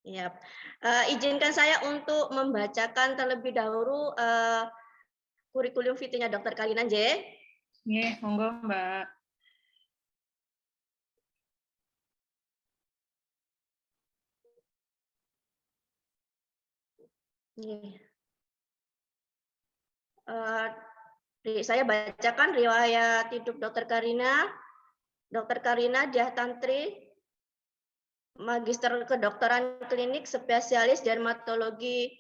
Iya. Izinkan saya untuk membacakan terlebih dahulu kurikulum vitae-nya Dr. Kalina J. Nggih, monggo Mbak. Nggih. Saya bacakan riwayat hidup Dr. Karina. Dr. Karina Diah Tantri, Magister Kedokteran Klinik, spesialis dermatologi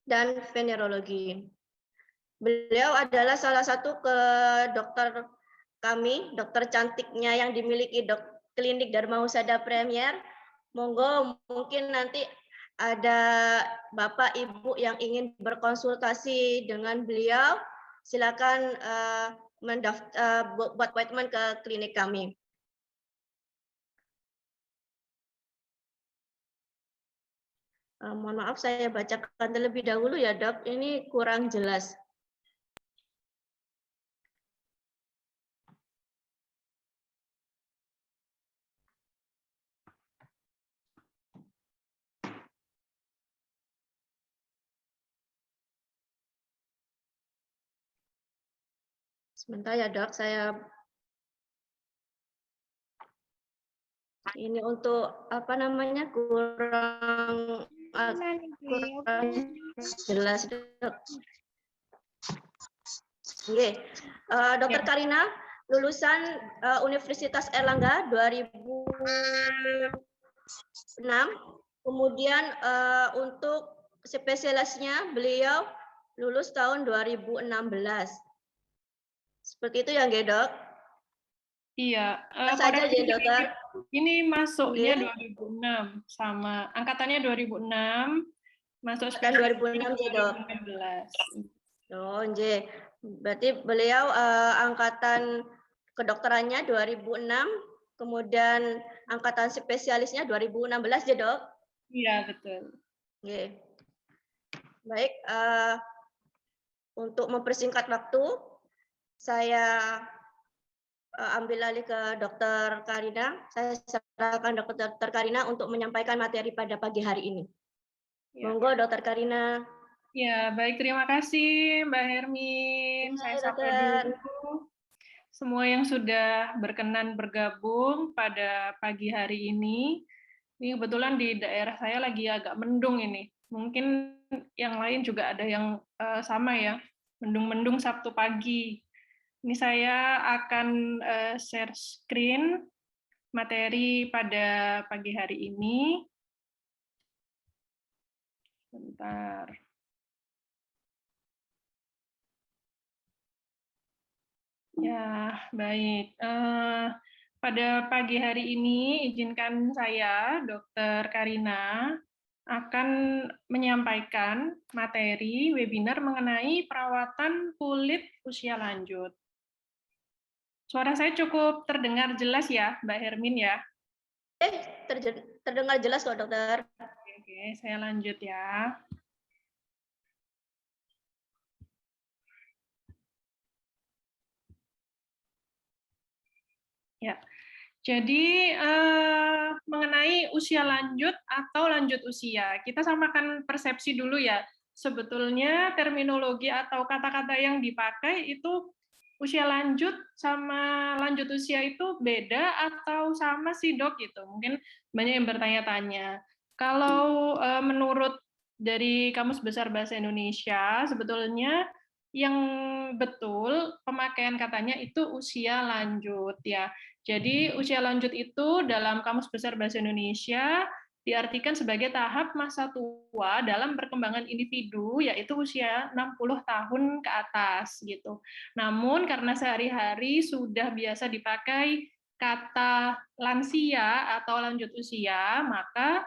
dan venerologi. Beliau adalah salah satu dokter kami, dokter cantiknya yang dimiliki klinik Dharma Husada Premier. Monggo mungkin nanti ada Bapak Ibu yang ingin berkonsultasi dengan beliau, silakan buat appointment ke klinik kami. Mohon maaf saya bacakan terlebih dahulu ya Dok, ini kurang jelas. Sebentar ya Dok, saya ini untuk apa namanya kurang jelas Dok. Oke. Dr. Karina lulusan Universitas Erlangga 2006. Kemudian untuk spesialisnya beliau lulus tahun 2016. Seperti itu ya, Dok? Iya. Saja ya, Dokter. Ini masuknya 2006 sama angkatannya 2006, masuk angkatan 2006 ya, Dok. 2016. Oh, nggih. Berarti beliau angkatan kedokterannya 2006, kemudian angkatan spesialisnya 2016 ya, Dok? Iya, betul. Nggih. Baik, untuk mempersingkat waktu, saya ambil alih ke Dr. Karina. Saya serahkan Dr. Karina untuk menyampaikan materi pada pagi hari ini. Monggo, Dr. Karina. Ya, baik. Terima kasih, Mbak Hermin. Saya sapa dulu semua yang sudah berkenan bergabung pada pagi hari ini. Ini kebetulan di daerah saya lagi agak mendung ini. Mungkin yang lain juga ada yang sama ya, mendung-mendung Sabtu pagi. Ini saya akan share screen materi pada pagi hari ini. Sebentar. Ya, baik. Pada pagi hari ini, izinkan saya, Dr. Karina, akan menyampaikan materi webinar mengenai perawatan kulit usia lanjut. Suara saya cukup terdengar jelas ya, Mbak Hermin ya? Terdengar jelas kok, Dokter. Oke, saya lanjut ya. Ya, jadi mengenai usia lanjut atau lanjut usia, kita samakan persepsi dulu ya. Sebetulnya terminologi atau kata-kata yang dipakai itu usia lanjut sama lanjut usia itu beda atau sama sih Dok gitu. Mungkin banyak yang bertanya-tanya. Kalau menurut dari Kamus Besar Bahasa Indonesia, sebetulnya yang betul pemakaian katanya itu usia lanjut ya. Jadi usia lanjut itu dalam Kamus Besar Bahasa Indonesia diartikan sebagai tahap masa tua dalam perkembangan individu, yaitu usia 60 tahun ke atas gitu. Namun karena sehari-hari sudah biasa dipakai kata lansia atau lanjut usia, maka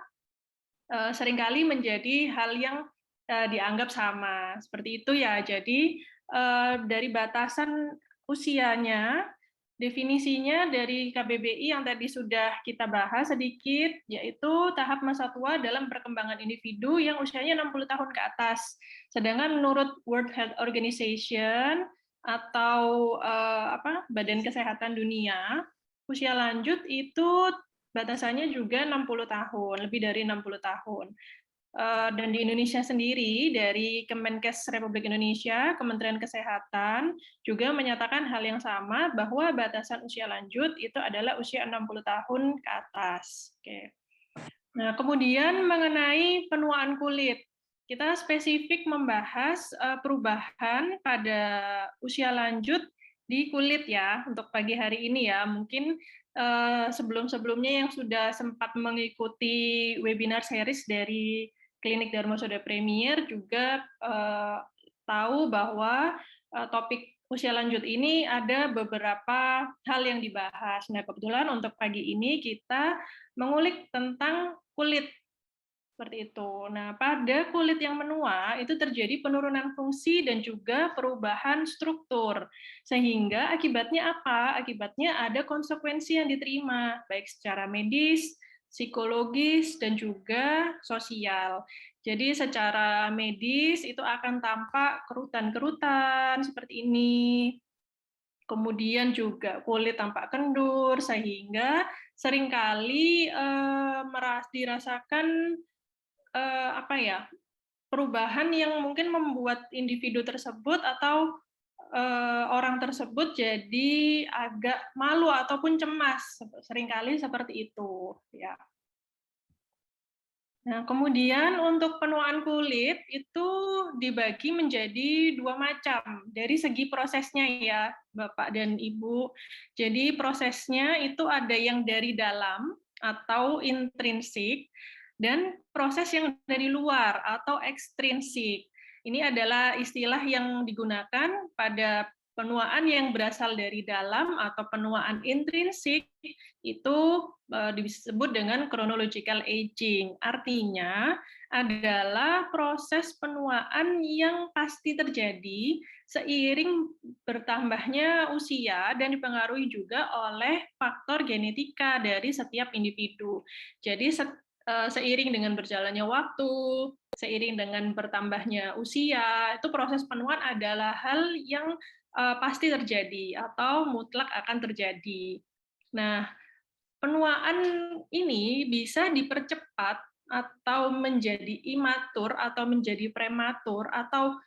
seringkali menjadi hal yang dianggap sama. Seperti itu ya. Jadi dari batasan usianya, definisinya dari KBBI yang tadi sudah kita bahas sedikit, yaitu tahap masa tua dalam perkembangan individu yang usianya 60 tahun ke atas. Sedangkan menurut World Health Organization atau Badan Kesehatan Dunia, usia lanjut itu batasannya juga 60 tahun, lebih dari 60 tahun. Dan di Indonesia sendiri, dari Kemenkes Republik Indonesia, Kementerian Kesehatan, juga menyatakan hal yang sama, bahwa batasan usia lanjut itu adalah usia 60 tahun ke atas. Oke. Nah, kemudian mengenai penuaan kulit. Kita spesifik membahas perubahan pada usia lanjut di kulit ya, untuk pagi hari ini ya. Mungkin sebelum-sebelumnya yang sudah sempat mengikuti webinar series dari Klinik Darmasoda Premier juga tahu bahwa topik usia lanjut ini ada beberapa hal yang dibahas. Nah, kebetulan untuk pagi ini kita mengulik tentang kulit seperti itu. Nah, pada kulit yang menua itu terjadi penurunan fungsi dan juga perubahan struktur. Sehingga akibatnya apa? Akibatnya ada konsekuensi yang diterima, baik secara medis, psikologis, dan juga sosial. Jadi secara medis itu akan tampak kerutan-kerutan seperti ini. Kemudian juga kulit tampak kendur, sehingga seringkali dirasakan apa ya, perubahan yang mungkin membuat individu tersebut atau orang tersebut jadi agak malu ataupun cemas, seringkali seperti itu ya. Nah, kemudian untuk penuaan kulit itu dibagi menjadi 2 macam dari segi prosesnya ya, Bapak dan Ibu. Jadi prosesnya itu ada yang dari dalam atau intrinsik dan proses yang dari luar atau ekstrinsik. Ini adalah istilah yang digunakan pada penuaan yang berasal dari dalam atau penuaan intrinsik itu disebut dengan chronological aging. Artinya adalah proses penuaan yang pasti terjadi seiring bertambahnya usia dan dipengaruhi juga oleh faktor genetika dari setiap individu. Jadi seiring dengan berjalannya waktu, seiring dengan bertambahnya usia, itu proses penuaan adalah hal yang pasti terjadi atau mutlak akan terjadi. Nah, penuaan ini bisa dipercepat atau menjadi imatur atau menjadi prematur atau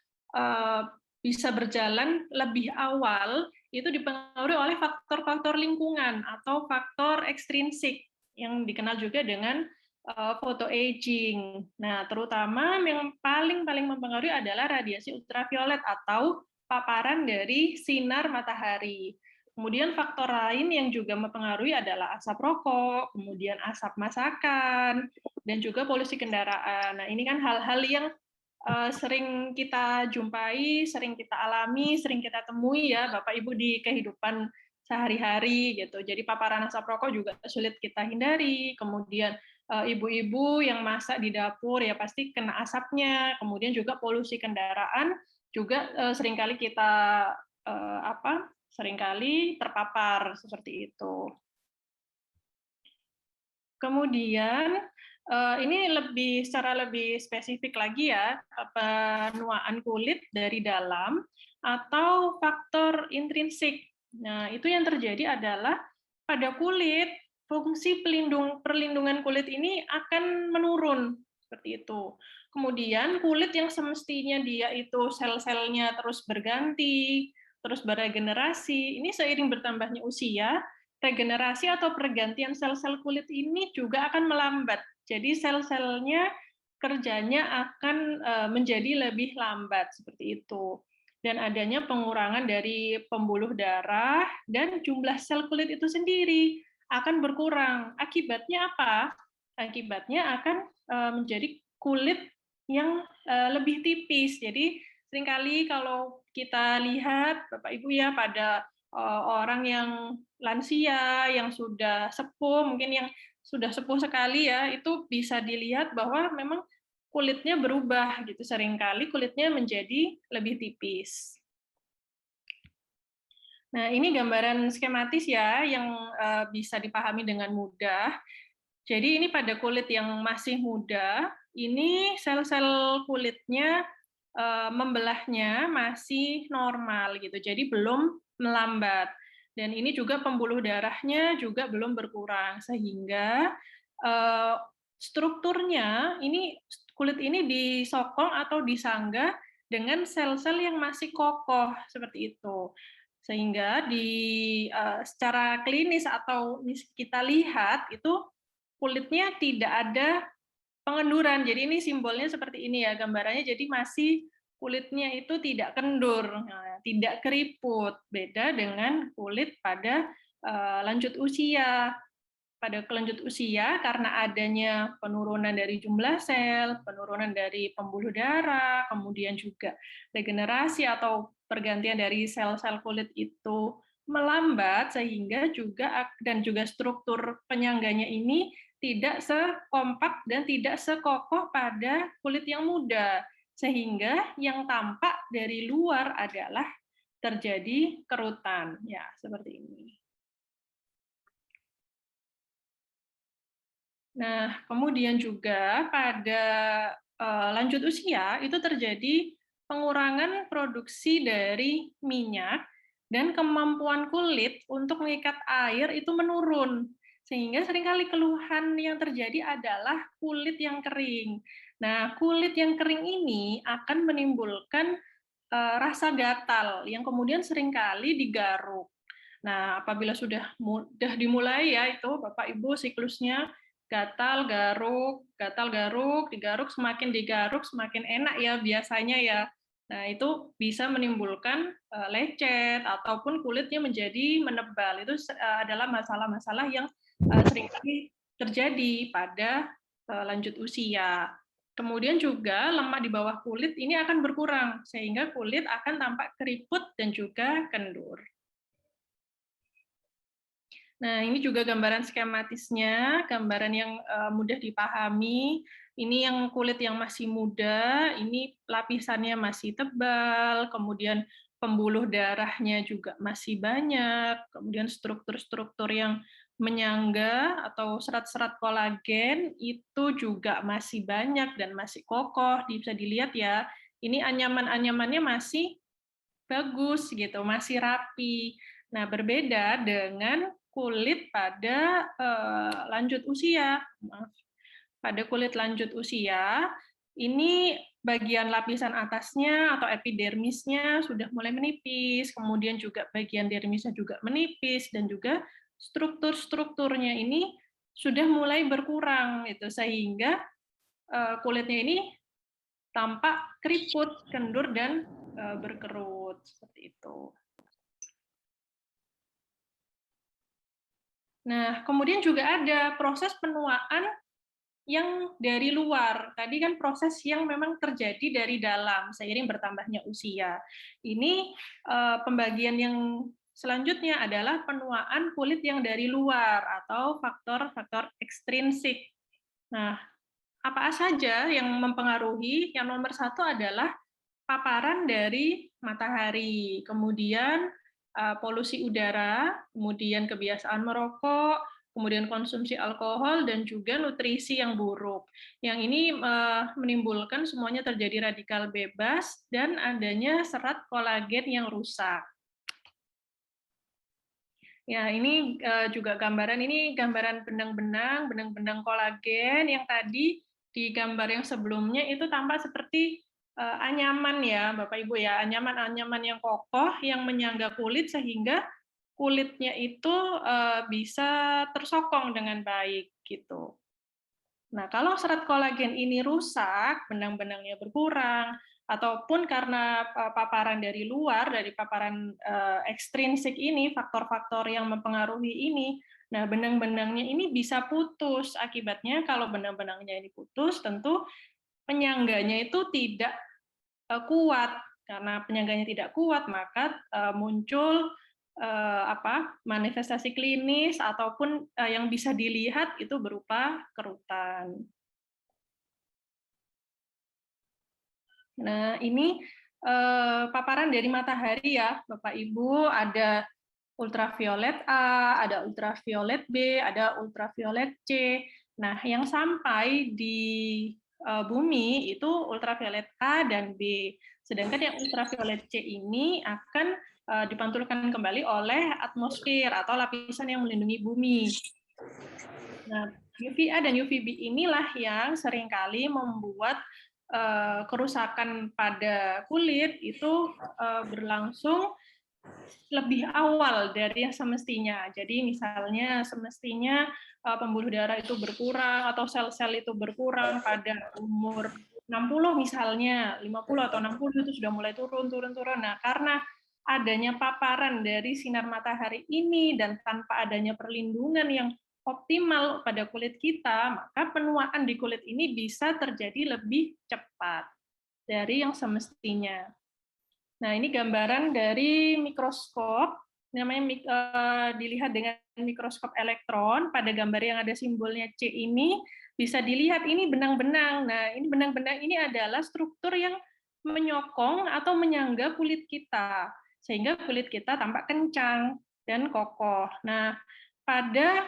bisa berjalan lebih awal, itu dipengaruhi oleh faktor-faktor lingkungan atau faktor ekstrinsik yang dikenal juga dengan photoaging. Nah, terutama yang paling mempengaruhi adalah radiasi ultraviolet atau paparan dari sinar matahari. Kemudian faktor lain yang juga mempengaruhi adalah asap rokok, kemudian asap masakan, dan juga polusi kendaraan. Nah, ini kan hal-hal yang sering kita jumpai, sering kita alami, sering kita temui ya Bapak Ibu di kehidupan sehari-hari gitu. Jadi paparan asap rokok juga sulit kita hindari. Kemudian ibu-ibu yang masak di dapur ya pasti kena asapnya. Kemudian juga polusi kendaraan juga seringkali kita seringkali terpapar seperti itu. Kemudian ini secara lebih spesifik lagi ya, penuaan kulit dari dalam atau faktor intrinsik. Nah, itu yang terjadi adalah pada kulit, fungsi perlindungan kulit ini akan menurun, seperti itu. Kemudian kulit yang semestinya dia itu sel-selnya terus berganti, terus beregenerasi, ini seiring bertambahnya usia, regenerasi atau pergantian sel-sel kulit ini juga akan melambat. Jadi sel-selnya kerjanya akan menjadi lebih lambat seperti itu. Dan adanya pengurangan dari pembuluh darah dan jumlah sel kulit itu sendiri akan berkurang. Akibatnya apa? Akibatnya akan menjadi kulit yang lebih tipis. Jadi seringkali kalau kita lihat Bapak Ibu ya pada orang yang lansia, yang sudah sepuh, mungkin yang sudah sepuh sekali ya, itu bisa dilihat bahwa memang kulitnya berubah gitu, seringkali kulitnya menjadi lebih tipis. Nah, ini gambaran skematis ya yang bisa dipahami dengan mudah. Jadi ini pada kulit yang masih muda, ini sel-sel kulitnya membelahnya masih normal gitu, jadi belum melambat. Dan ini juga pembuluh darahnya juga belum berkurang, sehingga strukturnya ini kulit ini disokong atau disanggah dengan sel-sel yang masih kokoh seperti itu. Sehingga secara klinis atau kita lihat itu kulitnya tidak ada pengenduran. Jadi ini simbolnya seperti ini ya gambarannya. Jadi masih kulitnya itu tidak kendur, tidak keriput. Beda dengan kulit pada lanjut usia. Pada lanjut usia, karena adanya penurunan dari jumlah sel, penurunan dari pembuluh darah, kemudian juga regenerasi atau pergantian dari sel-sel kulit itu melambat, sehingga juga struktur penyangganya ini tidak sekompak dan tidak sekokoh pada kulit yang muda, sehingga yang tampak dari luar adalah terjadi kerutan, ya seperti ini. Nah, kemudian juga pada lanjut usia itu terjadi pengurangan produksi dari minyak dan kemampuan kulit untuk mengikat air itu menurun. Sehingga seringkali keluhan yang terjadi adalah kulit yang kering. Nah, kulit yang kering ini akan menimbulkan rasa gatal yang kemudian seringkali digaruk. Nah, apabila sudah dimulai ya itu Bapak Ibu siklusnya gatal, garuk, digaruk, semakin digaruk semakin enak ya biasanya ya. Nah, itu bisa menimbulkan lecet ataupun kulitnya menjadi menebal. Itu adalah masalah-masalah yang seringkali terjadi pada lanjut usia. Kemudian juga lemak di bawah kulit ini akan berkurang sehingga kulit akan tampak keriput dan juga kendur. Nah, ini juga gambaran skematisnya, gambaran yang mudah dipahami. Ini yang kulit yang masih muda, ini lapisannya masih tebal, kemudian pembuluh darahnya juga masih banyak, kemudian struktur-struktur yang menyangga atau serat-serat kolagen itu juga masih banyak dan masih kokoh. Bisa dilihat ya, ini anyaman-anyamannya masih bagus gitu, masih rapi. Nah, berbeda dengan kulit pada lanjut usia. Pada kulit lanjut usia, ini bagian lapisan atasnya atau epidermisnya sudah mulai menipis, kemudian juga bagian dermisnya juga menipis, dan juga struktur-strukturnya ini sudah mulai berkurang, gitu, sehingga kulitnya ini tampak keriput, kendur, dan berkerut, seperti itu. Nah, kemudian juga ada proses penuaan yang dari luar. Tadi kan proses yang memang terjadi dari dalam seiring bertambahnya usia. Ini pembagian yang selanjutnya adalah penuaan kulit yang dari luar atau faktor-faktor ekstrinsik. Nah, apa saja yang mempengaruhi? Yang nomor satu adalah paparan dari matahari, kemudian polusi udara, kemudian kebiasaan merokok, kemudian konsumsi alkohol, dan juga nutrisi yang buruk. Yang ini menimbulkan semuanya terjadi radikal bebas dan adanya serat kolagen yang rusak. Ya, ini juga gambaran, ini gambaran benang-benang kolagen yang tadi di gambar yang sebelumnya itu tampak seperti anyaman ya, Bapak Ibu ya, anyaman-anyaman yang kokoh yang menyangga kulit sehingga kulitnya itu bisa tersokong dengan baik gitu. Nah, kalau serat kolagen ini rusak, benang-benangnya berkurang, ataupun karena paparan dari luar, dari paparan ekstrinsik ini, faktor-faktor yang mempengaruhi ini, nah benang-benangnya ini bisa putus. Akibatnya kalau benang-benangnya ini putus, tentu penyangganya itu tidak kuat. Karena penyangganya tidak kuat, maka muncul manifestasi klinis ataupun yang bisa dilihat itu berupa kerutan. Nah, ini paparan dari matahari ya, Bapak Ibu, ada ultraviolet A, ada ultraviolet B, ada ultraviolet C. Nah, yang sampai di bumi itu ultraviolet A dan B. Sedangkan yang ultraviolet C ini akan dipantulkan kembali oleh atmosfer atau lapisan yang melindungi bumi. Nah, UVA dan UVB inilah yang seringkali membuat kerusakan pada kulit itu berlangsung lebih awal dari yang semestinya. Jadi misalnya semestinya pembuluh darah itu berkurang atau sel-sel itu berkurang pada umur 60 misalnya, 50 atau 60 itu sudah mulai turun. Nah, karena adanya paparan dari sinar matahari ini dan tanpa adanya perlindungan yang optimal pada kulit kita, maka penuaan di kulit ini bisa terjadi lebih cepat dari yang semestinya. Nah, ini gambaran dari mikroskop, namanya dilihat dengan mikroskop elektron. Pada gambar yang ada simbolnya C ini, bisa dilihat ini benang-benang. Nah, ini benang-benang ini adalah struktur yang menyokong atau menyangga kulit kita, sehingga kulit kita tampak kencang dan kokoh. Nah, pada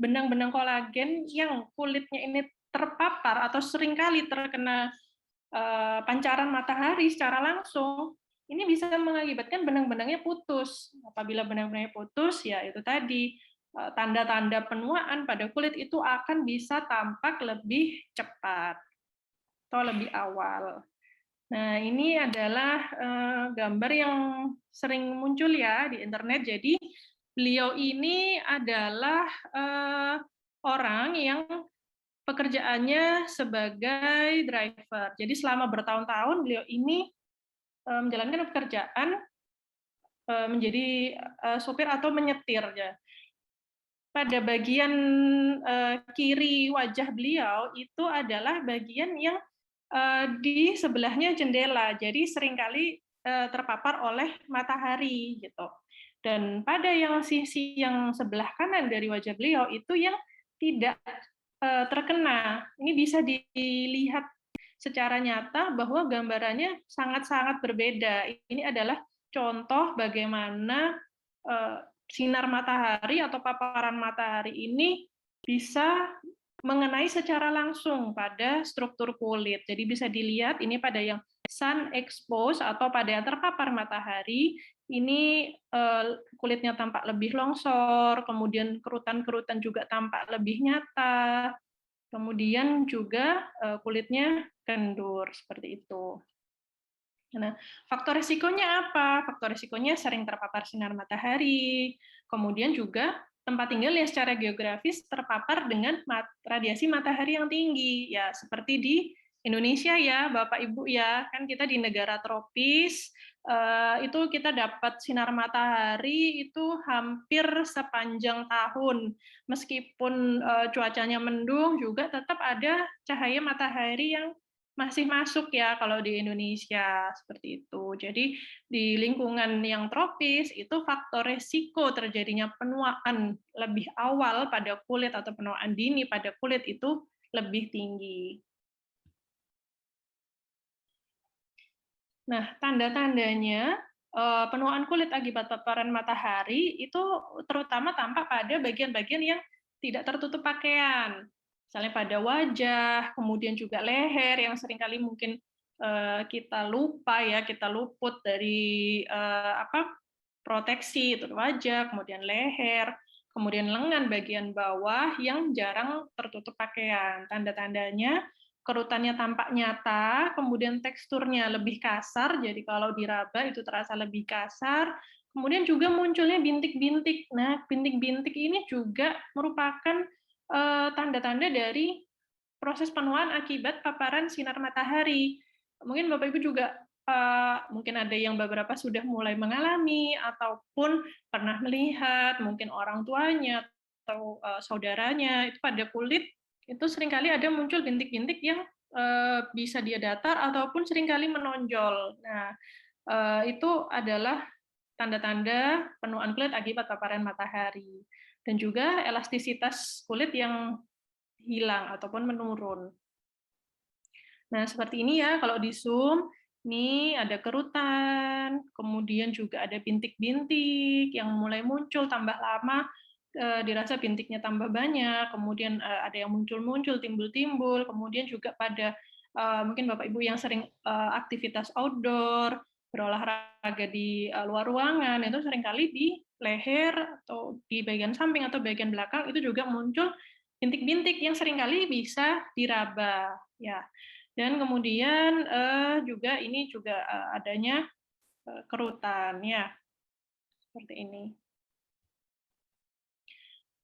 benang-benang kolagen yang kulitnya ini terpapar atau seringkali terkena pancaran matahari secara langsung, ini bisa mengakibatkan benang-benangnya putus. Apabila benang-benangnya putus, ya itu tadi, tanda-tanda penuaan pada kulit itu akan bisa tampak lebih cepat atau lebih awal. Nah, ini adalah gambar yang sering muncul ya di internet. Jadi, beliau ini adalah orang yang pekerjaannya sebagai driver. Jadi selama bertahun-tahun beliau ini menjalankan pekerjaan menjadi sopir atau menyetir ya. Pada bagian kiri wajah beliau itu adalah bagian yang di sebelahnya jendela. Jadi seringkali terpapar oleh matahari gitu. Dan pada yang sisi yang sebelah kanan dari wajah beliau itu yang tidak terkena. Ini bisa dilihat secara nyata bahwa gambarannya sangat-sangat berbeda. Ini adalah contoh bagaimana sinar matahari atau paparan matahari ini bisa mengenai secara langsung pada struktur kulit. Jadi bisa dilihat ini pada yang sun expose atau pada yang terpapar matahari, ini kulitnya tampak lebih longsor, kemudian kerutan-kerutan juga tampak lebih nyata, kemudian juga kulitnya kendur, seperti itu. Nah, faktor risikonya apa? Faktor risikonya sering terpapar sinar matahari, kemudian juga tempat tinggal yang secara geografis terpapar dengan radiasi matahari yang tinggi, ya seperti di Indonesia ya, Bapak Ibu ya, kan kita di negara tropis, itu kita dapat sinar matahari itu hampir sepanjang tahun, meskipun cuacanya mendung juga tetap ada cahaya matahari yang masih masuk ya kalau di Indonesia, seperti itu. Jadi di lingkungan yang tropis itu faktor resiko terjadinya penuaan lebih awal pada kulit atau penuaan dini pada kulit itu lebih tinggi. Nah, tanda-tandanya penuaan kulit akibat paparan matahari itu terutama tampak pada bagian-bagian yang tidak tertutup pakaian. Misalnya pada wajah, kemudian juga leher yang seringkali mungkin kita lupa ya, kita luput dari proteksi itu wajah, kemudian leher, kemudian lengan bagian bawah yang jarang tertutup pakaian. Tanda-tandanya kerutannya tampak nyata, kemudian teksturnya lebih kasar, jadi kalau diraba itu terasa lebih kasar, kemudian juga munculnya bintik-bintik. Nah, bintik-bintik ini juga merupakan tanda-tanda dari proses penuaan akibat paparan sinar matahari. Mungkin Bapak Ibu juga mungkin ada yang beberapa sudah mulai mengalami ataupun pernah melihat, mungkin orang tuanya atau saudaranya itu pada kulit itu seringkali ada muncul bintik-bintik yang bisa dia datar ataupun seringkali menonjol. Nah, itu adalah tanda-tanda penuaan kulit akibat paparan matahari. Dan juga elastisitas kulit yang hilang ataupun menurun. Nah, seperti ini ya kalau di Zoom, ini ada kerutan, kemudian juga ada bintik-bintik yang mulai muncul tambah lama, dirasa bintiknya tambah banyak, kemudian ada yang muncul-muncul, timbul-timbul, kemudian juga pada mungkin Bapak Ibu yang sering aktivitas outdoor, berolahraga di luar ruangan, itu seringkali di leher atau di bagian samping atau bagian belakang itu juga muncul bintik-bintik yang seringkali bisa diraba, ya. Dan kemudian juga ini juga adanya kerutan, ya, seperti ini.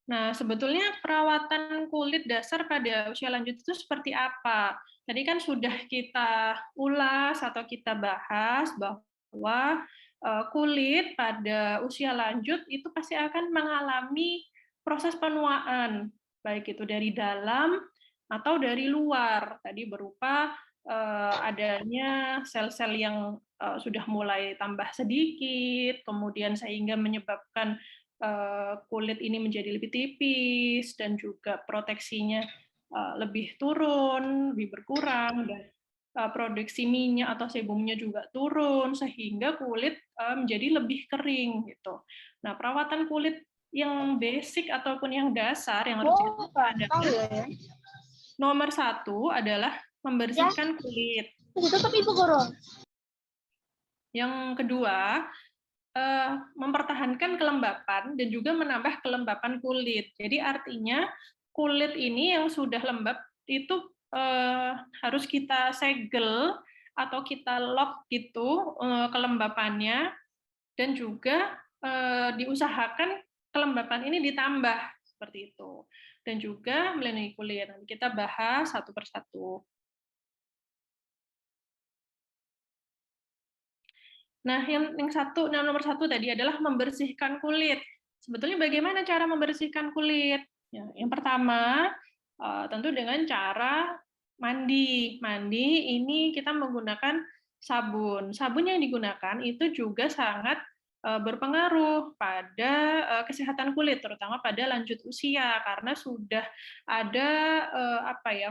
Nah, sebetulnya perawatan kulit dasar pada usia lanjut itu seperti apa? Tadi kan sudah kita ulas atau kita bahas bahwa kulit pada usia lanjut itu pasti akan mengalami proses penuaan, baik itu dari dalam atau dari luar. Tadi berupa adanya sel-sel yang sudah mulai tambah sedikit, kemudian sehingga menyebabkan kulit ini menjadi lebih tipis dan juga proteksinya lebih turun, lebih berkurang, dan produksi minyak atau sebumnya juga turun sehingga kulit menjadi lebih kering gitu. Nah, perawatan kulit yang basic ataupun yang dasar yang harus dilakukan adalah nomor 1 adalah membersihkan kulit. Yang kedua, mempertahankan kelembapan dan juga menambah kelembapan kulit. Jadi artinya kulit ini yang sudah lembab itu harus kita segel atau kita lock gitu kelembapannya, dan juga diusahakan kelembapan ini ditambah seperti itu. Dan juga melindungi kulit. Nanti kita bahas satu persatu. Nah, yang nomor satu tadi adalah membersihkan kulit. Sebetulnya bagaimana cara membersihkan kulit? Ya, yang pertama, tentu dengan cara mandi. Mandi ini kita menggunakan sabun. Sabun yang digunakan itu juga sangat berpengaruh pada kesehatan kulit, terutama pada lanjut usia, karena sudah ada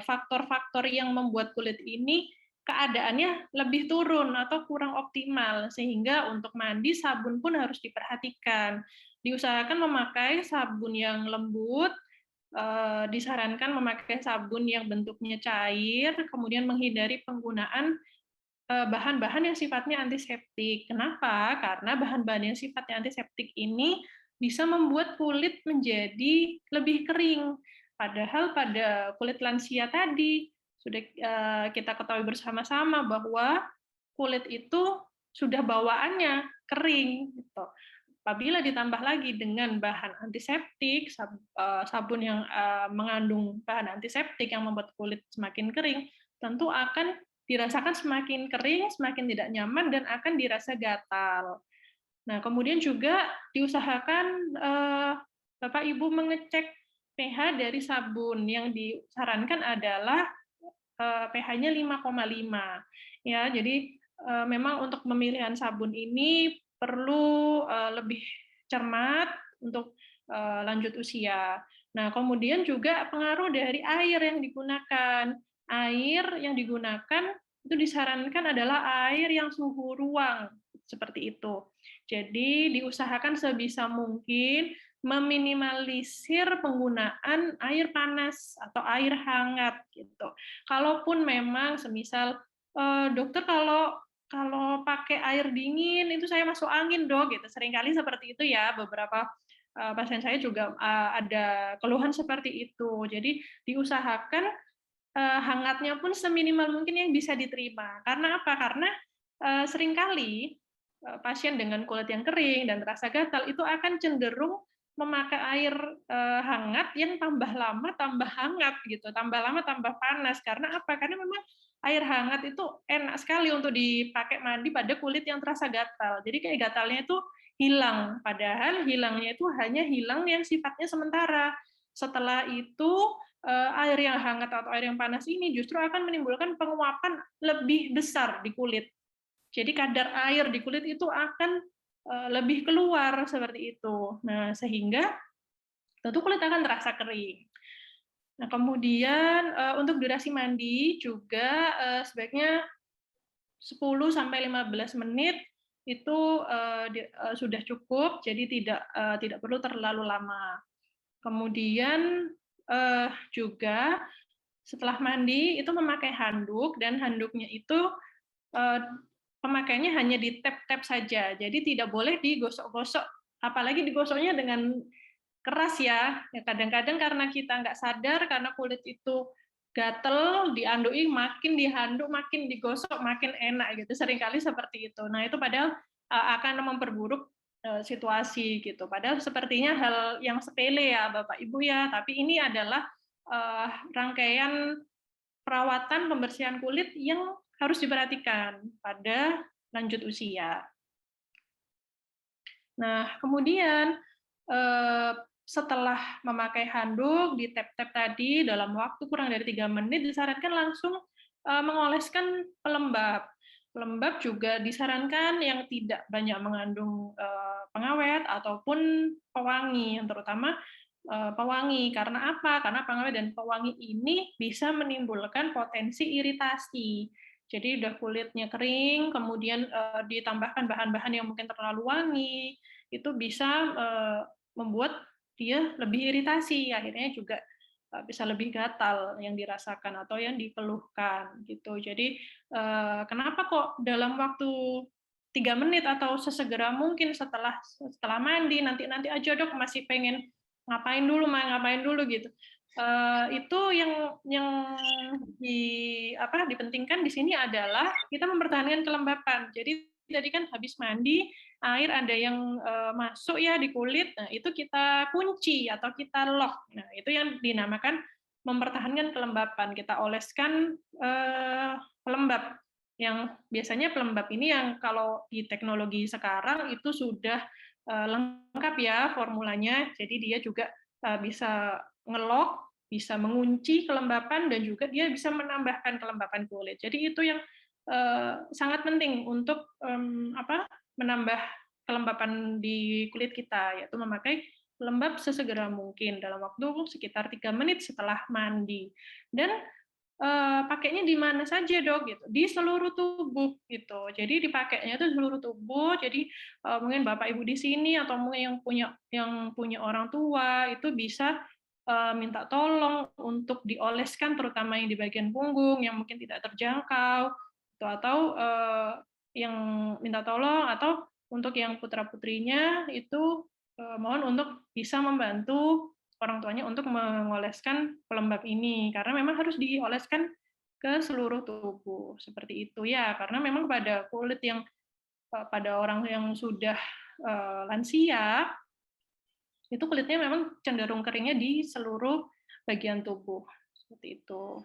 faktor-faktor yang membuat kulit ini keadaannya lebih turun atau kurang optimal, sehingga untuk mandi sabun pun harus diperhatikan. Diusahakan memakai sabun yang lembut, disarankan memakai sabun yang bentuknya cair, kemudian menghindari penggunaan bahan-bahan yang sifatnya antiseptik. Kenapa? Karena bahan-bahan yang sifatnya antiseptik ini bisa membuat kulit menjadi lebih kering. Padahal pada kulit lansia tadi, sudah kita ketahui bersama-sama bahwa kulit itu sudah bawaannya kering. Gitu. Apabila ditambah lagi dengan bahan antiseptik, sabun yang mengandung bahan antiseptik yang membuat kulit semakin kering, tentu akan dirasakan semakin kering, semakin tidak nyaman, dan akan dirasa gatal. Nah, kemudian juga diusahakan Bapak Ibu mengecek pH dari sabun. Yang disarankan adalah pH-nya 5,5. Ya, jadi memang untuk pemilihan sabun ini perlu lebih cermat untuk lanjut usia. Nah, kemudian juga pengaruh dari air yang digunakan. Air yang digunakan itu disarankan adalah air yang suhu ruang, seperti itu. Jadi diusahakan sebisa mungkin meminimalisir penggunaan air panas atau air hangat gitu. Kalaupun memang semisal dokter kalau pakai air dingin itu saya masuk angin dok gitu. Seringkali seperti itu ya, beberapa pasien saya juga ada keluhan seperti itu. Jadi diusahakan hangatnya pun seminimal mungkin yang bisa diterima. Karena apa? Karena seringkali pasien dengan kulit yang kering dan terasa gatal itu akan cenderung memakai air hangat yang tambah lama tambah hangat gitu, tambah lama tambah panas. Karena apa? Karena memang air hangat itu enak sekali untuk dipakai mandi pada kulit yang terasa gatal. Jadi kayak gatalnya itu hilang, padahal hilangnya itu hanya hilang yang sifatnya sementara. Setelah itu air yang hangat atau air yang panas ini justru akan menimbulkan penguapan lebih besar di kulit. Jadi kadar air di kulit itu akan lebih keluar seperti itu. Nah, sehingga tentu kulit akan terasa kering. Nah, kemudian untuk durasi mandi juga sebaiknya 10 sampai 15 menit itu sudah cukup, jadi tidak perlu terlalu lama. Kemudian juga Setelah mandi itu memakai handuk, dan handuknya itu pemakaiannya hanya di tap-tap saja. Jadi tidak boleh digosok-gosok, apalagi digosoknya dengan keras ya. Kadang-kadang karena kita nggak sadar, karena kulit itu gatel, diandui makin dihanduk, makin digosok, makin enak gitu. Seringkali seperti itu. Nah, itu padahal akan memperburuk situasi gitu. Padahal sepertinya hal yang sepele ya, Bapak Ibu ya, tapi ini adalah rangkaian perawatan pembersihan kulit yang harus diperhatikan pada lanjut usia. Nah, kemudian setelah memakai handuk di tap-tap tadi dalam waktu kurang dari 3 menit, disarankan langsung mengoleskan pelembab. Pelembab juga disarankan yang tidak banyak mengandung pengawet ataupun pewangi, yang terutama pewangi. Karena apa? Karena pengawet dan pewangi ini bisa menimbulkan potensi iritasi. Jadi udah kulitnya kering, kemudian ditambahkan bahan-bahan yang mungkin terlalu wangi, itu bisa membuat dia lebih iritasi, akhirnya juga bisa lebih gatal yang dirasakan atau yang dikeluhkan gitu. Jadi kenapa kok dalam waktu 3 menit atau sesegera mungkin setelah mandi, nanti aja dok, masih pengen ngapain dulu gitu. Itu yang dipentingkan di sini adalah kita mempertahankan kelembapan. Jadi tadi kan habis mandi, air ada yang masuk ya di kulit, nah itu kita kunci atau kita lock. Nah, itu yang dinamakan mempertahankan kelembapan. Kita oleskan pelembab, yang biasanya pelembab ini yang kalau di teknologi sekarang itu sudah lengkap ya formulanya. Jadi dia juga bisa ngelock, bisa mengunci kelembapan, dan juga dia bisa menambahkan kelembapan kulit. Jadi itu yang sangat penting untuk menambah kelembapan di kulit kita, yaitu memakai pelembab sesegera mungkin dalam waktu sekitar 3 menit setelah mandi. Dan pakainya di mana saja dok gitu, di seluruh tubuh gitu. Jadi dipakainya itu seluruh tubuh. Jadi mungkin bapak ibu di sini atau mungkin yang punya orang tua itu bisa minta tolong untuk dioleskan, terutama yang di bagian punggung yang mungkin tidak terjangkau, atau yang minta tolong, atau untuk yang putra putrinya itu mohon untuk bisa membantu orang tuanya untuk mengoleskan pelembab ini, karena memang harus dioleskan ke seluruh tubuh seperti itu ya, karena memang pada kulit yang pada orang yang sudah lansia itu kulitnya memang cenderung keringnya di seluruh bagian tubuh seperti itu.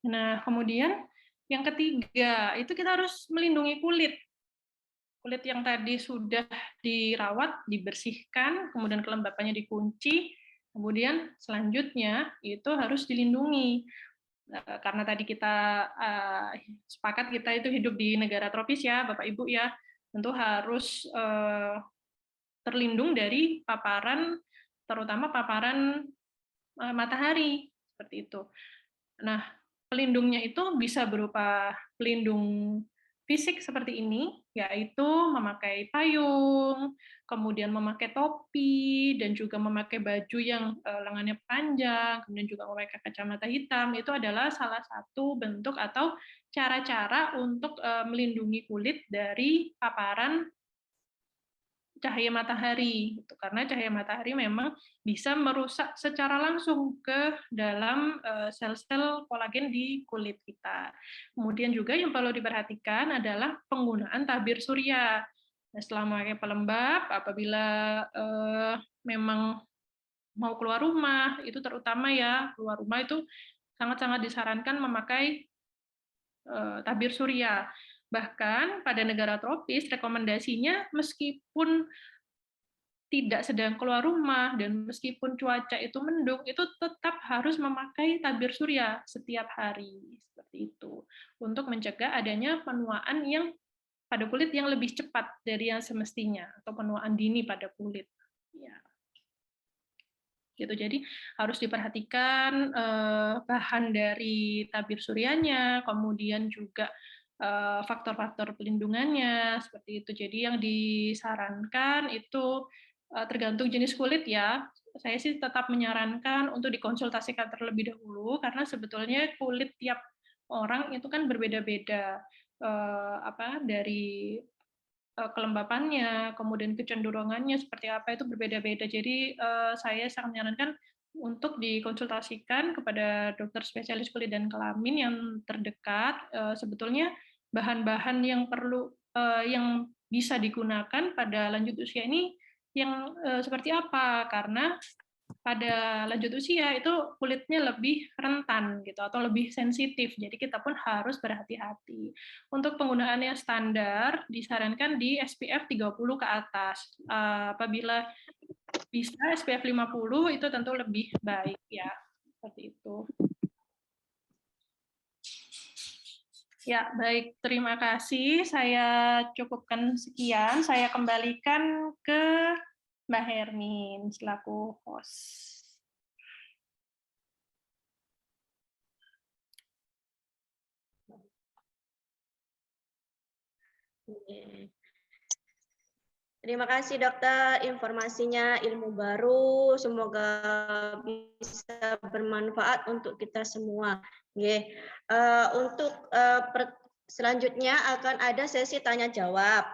Nah, kemudian yang ketiga itu kita harus melindungi kulit. Kulit yang tadi sudah dirawat, dibersihkan, kemudian kelembapannya dikunci, kemudian selanjutnya itu harus dilindungi. Karena tadi kita sepakat kita itu hidup di negara tropis ya, Bapak Ibu ya, tentu harus terlindung dari paparan, terutama paparan matahari, seperti itu. Nah, pelindungnya itu bisa berupa pelindung fisik seperti ini, yaitu memakai payung, kemudian memakai topi, dan juga memakai baju yang lengannya panjang, kemudian juga memakai kacamata hitam. Itu adalah salah satu bentuk atau cara-cara untuk melindungi kulit dari paparan cahaya matahari, gitu. Karena cahaya matahari memang bisa merusak secara langsung ke dalam sel-sel kolagen di kulit kita. Kemudian juga yang perlu diperhatikan adalah penggunaan tabir surya. Nah, setelah memakai pelembab, apabila memang mau keluar rumah, itu terutama ya, keluar rumah itu sangat-sangat disarankan memakai tabir surya. Bahkan pada negara tropis, rekomendasinya meskipun tidak sedang keluar rumah dan meskipun cuaca itu mendung, itu tetap harus memakai tabir surya setiap hari, seperti itu. Untuk mencegah adanya penuaan yang pada kulit yang lebih cepat dari yang semestinya, atau penuaan dini pada kulit. Ya. Gitu. Jadi harus diperhatikan bahan dari tabir suryanya, kemudian juga faktor-faktor pelindungannya seperti itu. Jadi yang disarankan itu tergantung jenis kulit ya. saya sih tetap menyarankan untuk dikonsultasikan terlebih dahulu, karena sebetulnya kulit tiap orang itu kan berbeda-beda, dari kelembapannya, kemudian kecenderungannya seperti apa itu berbeda-beda. Jadi saya sangat menyarankan untuk dikonsultasikan kepada dokter spesialis kulit dan kelamin yang terdekat. Sebetulnya bahan-bahan yang perlu yang bisa digunakan pada lanjut usia ini yang seperti apa? Karena pada lanjut usia itu kulitnya lebih rentan gitu atau lebih sensitif. Jadi kita pun harus berhati-hati. Untuk penggunaannya standar disarankan di SPF 30 ke atas. Apabila bisa SPF 50 itu tentu lebih baik ya. Seperti itu. Ya, baik. Terima kasih. Saya cukupkan sekian. Saya kembalikan ke Mbak Hermin selaku host. Terima kasih dokter, informasinya ilmu baru, semoga bisa bermanfaat untuk kita semua. Untuk selanjutnya akan ada sesi tanya jawab.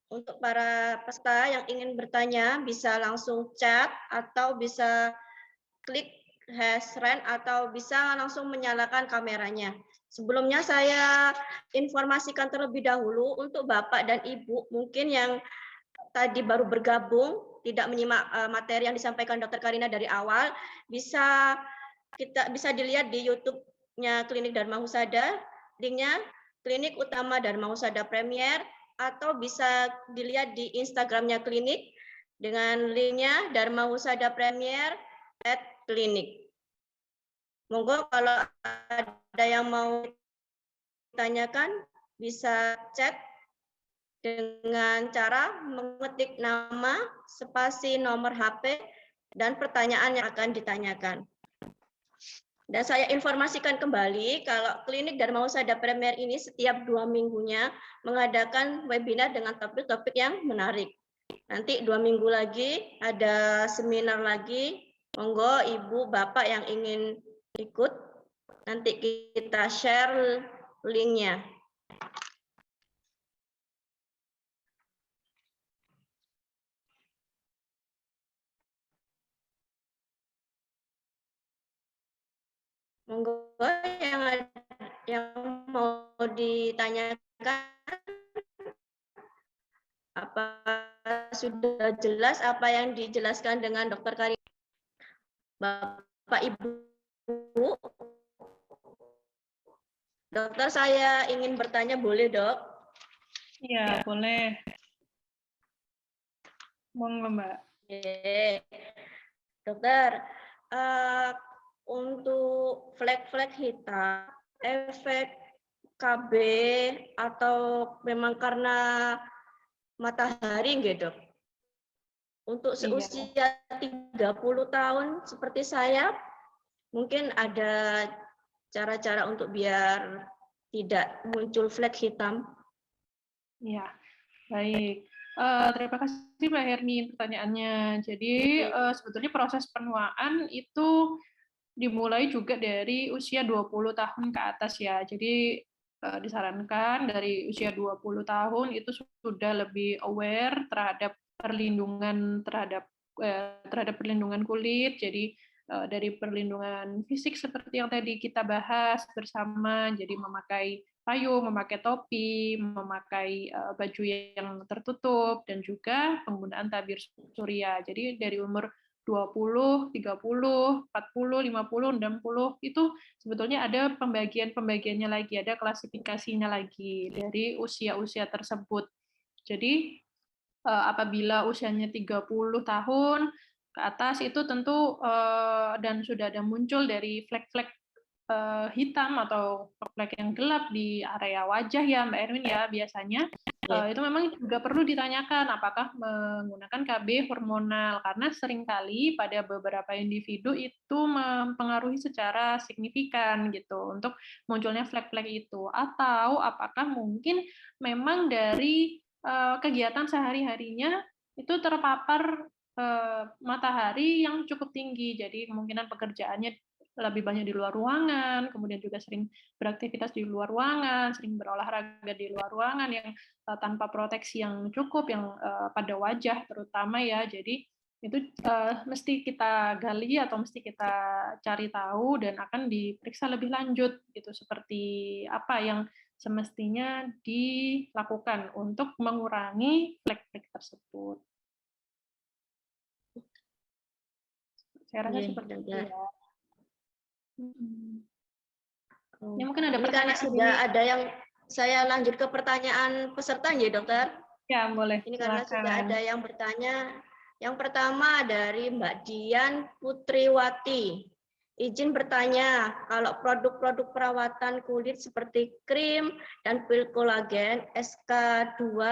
Untuk para peserta yang ingin bertanya bisa langsung chat atau bisa klik hand atau bisa langsung menyalakan kameranya. Sebelumnya saya informasikan terlebih dahulu untuk Bapak dan Ibu mungkin yang tadi baru bergabung, tidak menyimak materi yang disampaikan Dr. Karina dari awal, bisa dilihat di YouTube-nya Klinik Dharma Husada, linknya Klinik Utama Dharma Husada Premier, atau bisa dilihat di Instagramnya klinik dengan linknya Dharma Husada Premier @klinik. Monggo kalau ada yang mau ditanyakan bisa chat dengan cara mengetik nama, spasi nomor HP, dan pertanyaan yang akan ditanyakan. Dan saya informasikan kembali kalau Klinik Dharma Husada Premier ini setiap 2 minggunya mengadakan webinar dengan topik-topik yang menarik. Nanti 2 minggu lagi ada seminar lagi. Monggo Ibu, Bapak yang ingin ikut, nanti kita share linknya. Monggo yang mau ditanyakan, apa sudah jelas apa yang dijelaskan dengan Dokter Karina? Bapak Ibu, dokter saya ingin bertanya, boleh dok? Iya, boleh. Monggo Mbak. Dokter, untuk flek-flek hitam, efek KB atau memang karena matahari enggak dok? Untuk seusia 30 tahun seperti saya, mungkin ada cara-cara untuk biar tidak muncul flek hitam. Ya, baik. Terima kasih Mbak Herni pertanyaannya. Jadi sebetulnya proses penuaan itu dimulai juga dari usia 20 tahun ke atas ya. Jadi disarankan dari usia 20 tahun itu sudah lebih aware terhadap perlindungan terhadap perlindungan kulit. Jadi dari perlindungan fisik seperti yang tadi kita bahas bersama, jadi memakai payung, memakai topi, memakai baju yang tertutup, dan juga penggunaan tabir surya. Jadi dari umur 20, 30, 40, 50, 60 itu sebetulnya ada pembagiannya lagi, ada klasifikasinya lagi dari usia-usia tersebut. Jadi apabila usianya 30 tahun ke atas itu tentu dan sudah ada muncul dari flek-flek hitam atau flek yang gelap di area wajah ya Mbak Erwin ya biasanya itu memang juga perlu ditanyakan apakah menggunakan KB hormonal karena seringkali pada beberapa individu itu mempengaruhi secara signifikan gitu untuk munculnya flek-flek itu atau apakah mungkin memang dari kegiatan sehari-harinya itu terpapar matahari yang cukup tinggi. Jadi kemungkinan pekerjaannya lebih banyak di luar ruangan, kemudian juga sering beraktivitas di luar ruangan, sering berolahraga di luar ruangan yang tanpa proteksi yang cukup, yang pada wajah terutama ya. Jadi itu mesti kita gali atau mesti kita cari tahu dan akan diperiksa lebih lanjut gitu, seperti apa yang semestinya dilakukan untuk mengurangi flek-flek tersebut. Saya rasa Iya, seperti itu benar. ya. Oh. Ya mungkin ada Ini karena pertanyaan sudah ini. ada yang saya lanjut ke pertanyaan peserta ya, Dokter. Ya, boleh. Ini karena sudah Silakan. ada yang bertanya. Yang pertama dari Mbak Dian Putriwati. Izin bertanya, kalau produk-produk perawatan kulit seperti krim dan pil kolagen, SK2,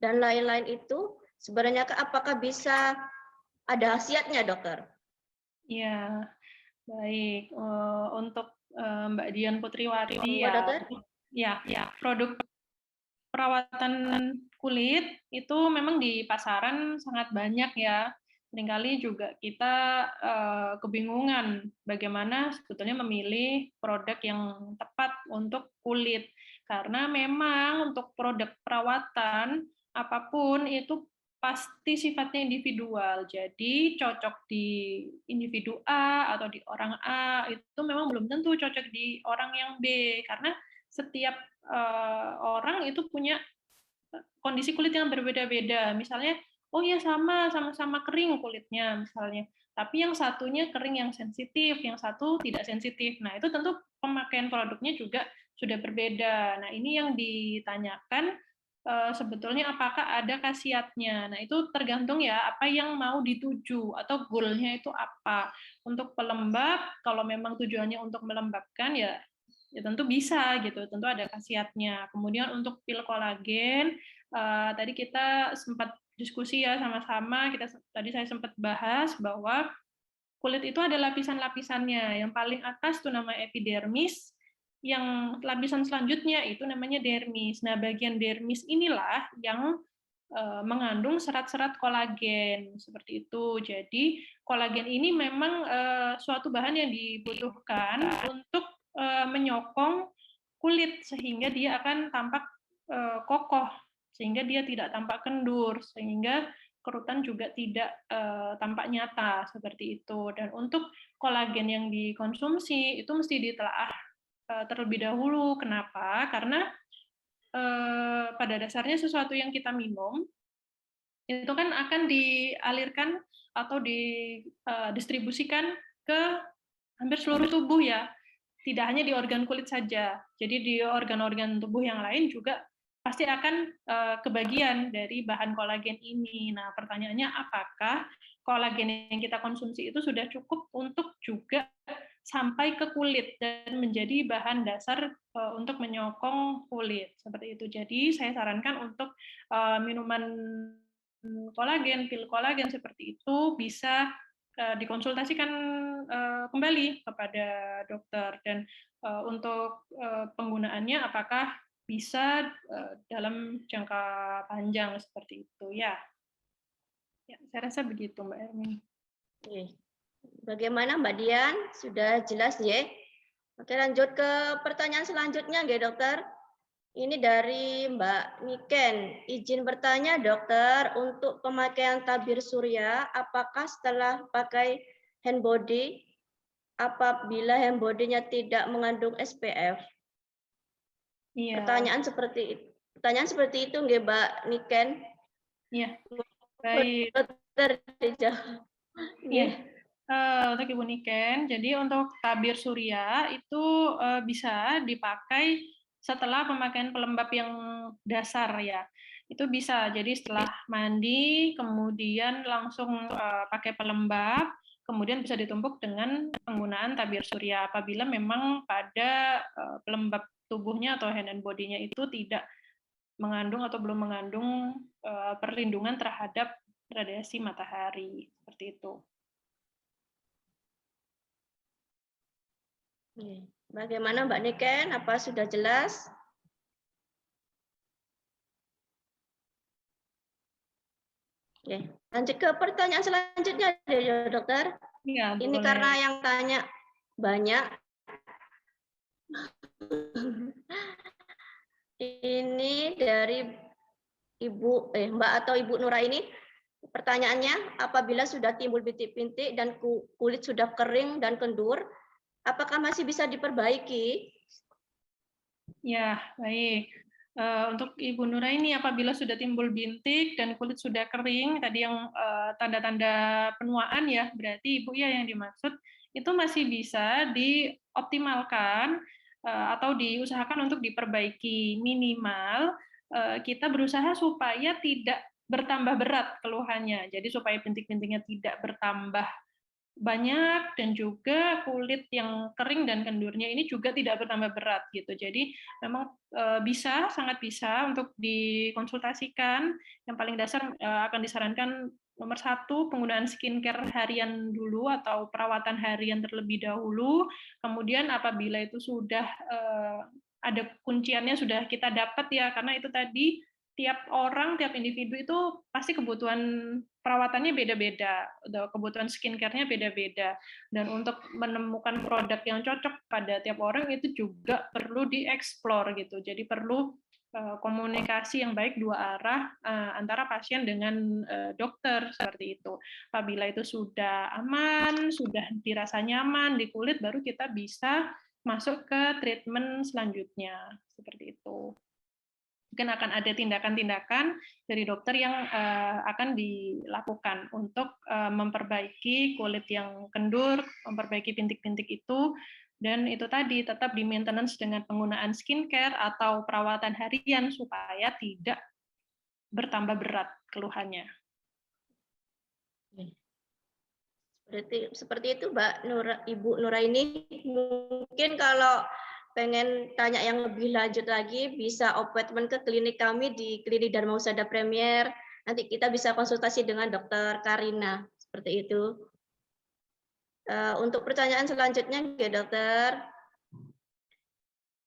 dan lain-lain itu, sebenarnya apakah bisa ada khasiatnya, Dokter? Ya, baik. Untuk Mbak Dian Putriwati Monggo, Dokter. ya, produk perawatan kulit itu memang di pasaran sangat banyak ya. Seringkali juga kita kebingungan bagaimana sebetulnya memilih produk yang tepat untuk kulit. Karena memang untuk produk perawatan apapun itu pasti sifatnya individual. Jadi cocok di individu A atau di orang A itu memang belum tentu cocok di orang yang B, karena setiap orang itu punya kondisi kulit yang berbeda-beda. Misalnya, oh ya sama-sama kering kulitnya misalnya, tapi yang satunya kering yang sensitif, yang satu tidak sensitif. Nah, itu tentu pemakaian produknya juga sudah berbeda. Nah, ini yang ditanyakan sebetulnya apakah ada khasiatnya. Nah, itu tergantung ya apa yang mau dituju atau goal-nya itu apa. Untuk pelembab, kalau memang tujuannya untuk melembabkan ya tentu bisa gitu, tentu ada khasiatnya. Kemudian untuk pil kolagen, tadi kita sempat diskusi ya sama-sama, tadi saya sempat bahas bahwa kulit itu ada lapisan-lapisannya. Yang paling atas itu nama epidermis, yang lapisan selanjutnya itu namanya dermis. Nah, bagian dermis inilah yang mengandung serat-serat kolagen seperti itu. Jadi kolagen ini memang suatu bahan yang dibutuhkan untuk menyokong kulit sehingga dia akan tampak kokoh, sehingga dia tidak tampak kendur, sehingga kerutan juga tidak tampak nyata seperti itu. Dan untuk kolagen yang dikonsumsi itu mesti ditelaah terlebih dahulu. Kenapa? Karena pada dasarnya sesuatu yang kita minum itu kan akan dialirkan atau didistribusikan ke hampir seluruh tubuh ya, tidak hanya di organ kulit saja. Jadi di organ-organ tubuh yang lain juga pasti akan kebagian dari bahan kolagen ini. Nah, pertanyaannya apakah kolagen yang kita konsumsi itu sudah cukup untuk juga sampai ke kulit dan menjadi bahan dasar untuk menyokong kulit seperti itu. Jadi saya sarankan untuk minuman kolagen, pil kolagen seperti itu bisa dikonsultasikan kembali kepada dokter, dan untuk penggunaannya apakah bisa dalam jangka panjang seperti itu ya. Ya, saya rasa begitu Mbak Ermi. Bagaimana Mbak Dian? Sudah jelas ya? Oke, lanjut ke pertanyaan selanjutnya ya dokter. Ini dari Mbak Niken. Izin bertanya dokter, untuk pemakaian tabir surya, apakah setelah pakai hand body, apabila hand body-nya tidak mengandung SPF? Iya. Pertanyaan seperti itu nggih Mbak Niken? Iya. Baik. Dokter dijawab. Iya. Untuk Ibu Niken, jadi untuk tabir surya itu bisa dipakai setelah pemakaian pelembab yang dasar ya. Itu bisa, jadi setelah mandi, kemudian langsung pakai pelembab, kemudian bisa ditumpuk dengan penggunaan tabir surya apabila memang pada pelembab tubuhnya atau hand and body-nya itu tidak mengandung atau belum mengandung perlindungan terhadap radiasi matahari, seperti itu. Bagaimana Mbak Niken? Apa sudah jelas? Oke, lanjut ke pertanyaan selanjutnya ya, dokter. Iya, Ini karena boleh. yang tanya banyak. Ini dari Mbak atau Ibu Nura ini. Pertanyaannya, apabila sudah timbul bintik-bintik dan kulit sudah kering dan kendur, apakah masih bisa diperbaiki? Ya, baik. Untuk Ibu Nura ini, apabila sudah timbul bintik dan kulit sudah kering, tadi yang tanda-tanda penuaan ya, berarti Ibu ya yang dimaksud, itu masih bisa dioptimalkan atau diusahakan untuk diperbaiki. Minimal kita berusaha supaya tidak bertambah berat keluhannya. Jadi supaya bintik-bintiknya tidak bertambah banyak dan juga kulit yang kering dan kendurnya ini juga tidak bertambah berat gitu. Jadi memang sangat bisa untuk dikonsultasikan. Yang paling dasar akan disarankan nomor 1 penggunaan skincare harian dulu atau perawatan harian terlebih dahulu. Kemudian apabila itu sudah ada kunciannya sudah kita dapat ya, karena itu tadi tiap orang, tiap individu itu pasti kebutuhan perawatannya beda-beda, kebutuhan skincare-nya beda-beda. Dan untuk menemukan produk yang cocok pada tiap orang itu juga perlu dieksplor gitu. Jadi perlu komunikasi yang baik dua arah antara pasien dengan dokter seperti itu. Apabila itu sudah aman, sudah dirasa nyaman di kulit, baru kita bisa masuk ke treatment selanjutnya seperti itu. Mungkin akan ada tindakan-tindakan dari dokter yang akan dilakukan untuk memperbaiki kulit yang kendur, memperbaiki bintik-bintik itu, dan itu tadi tetap di-maintenance dengan penggunaan skincare atau perawatan harian supaya tidak bertambah berat keluhannya. Seperti itu, Ibu Nura ini. Mungkin kalau pengen tanya yang lebih lanjut lagi, bisa appointment ke klinik kami di Klinik Dharma Husada Premier. Nanti kita bisa konsultasi dengan Dokter Karina. Seperti itu. Untuk pertanyaan selanjutnya, ya, dokter.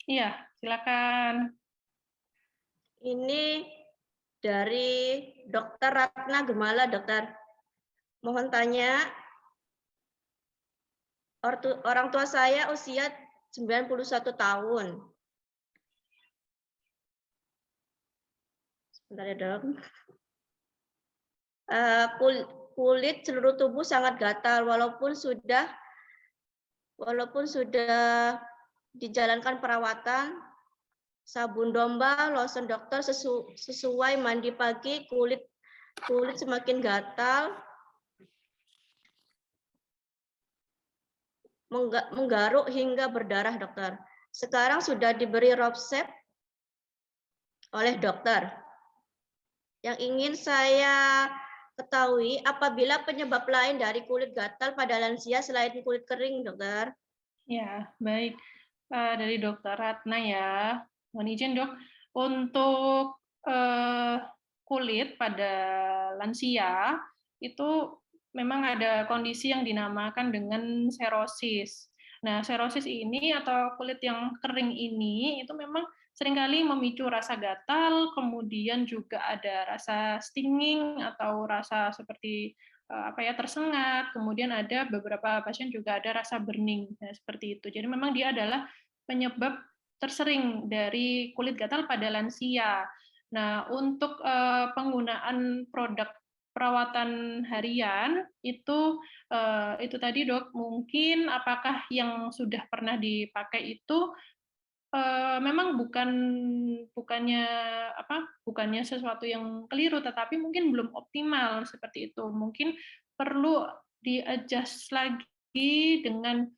Iya, silakan. Ini dari Dokter Ratna Gemala, dokter. Mohon tanya, orang tua saya usia 91 tahun. Sebentar ya, dok. Kulit seluruh tubuh sangat gatal walaupun sudah dijalankan perawatan sabun domba, lotion dokter sesuai mandi pagi, kulit semakin gatal, menggaruk hingga berdarah, dokter. Sekarang sudah diberi Robsep oleh dokter. Yang ingin saya ketahui, apabila penyebab lain dari kulit gatal pada lansia selain kulit kering, dokter? Ya, baik. Dari Dokter Ratna ya. Mohon izin, Dok. Untuk kulit pada lansia, itu memang ada kondisi yang dinamakan dengan serosis. Nah, serosis ini atau kulit yang kering ini, itu memang seringkali memicu rasa gatal, kemudian juga ada rasa stinging atau rasa seperti tersengat, kemudian ada beberapa pasien juga ada rasa burning, nah, seperti itu. Jadi memang dia adalah penyebab tersering dari kulit gatal pada lansia. Nah, untuk penggunaan produk perawatan harian itu tadi, Dok, mungkin apakah yang sudah pernah dipakai itu memang bukannya sesuatu yang keliru, tetapi mungkin belum optimal seperti itu. Mungkin perlu di-adjust lagi dengan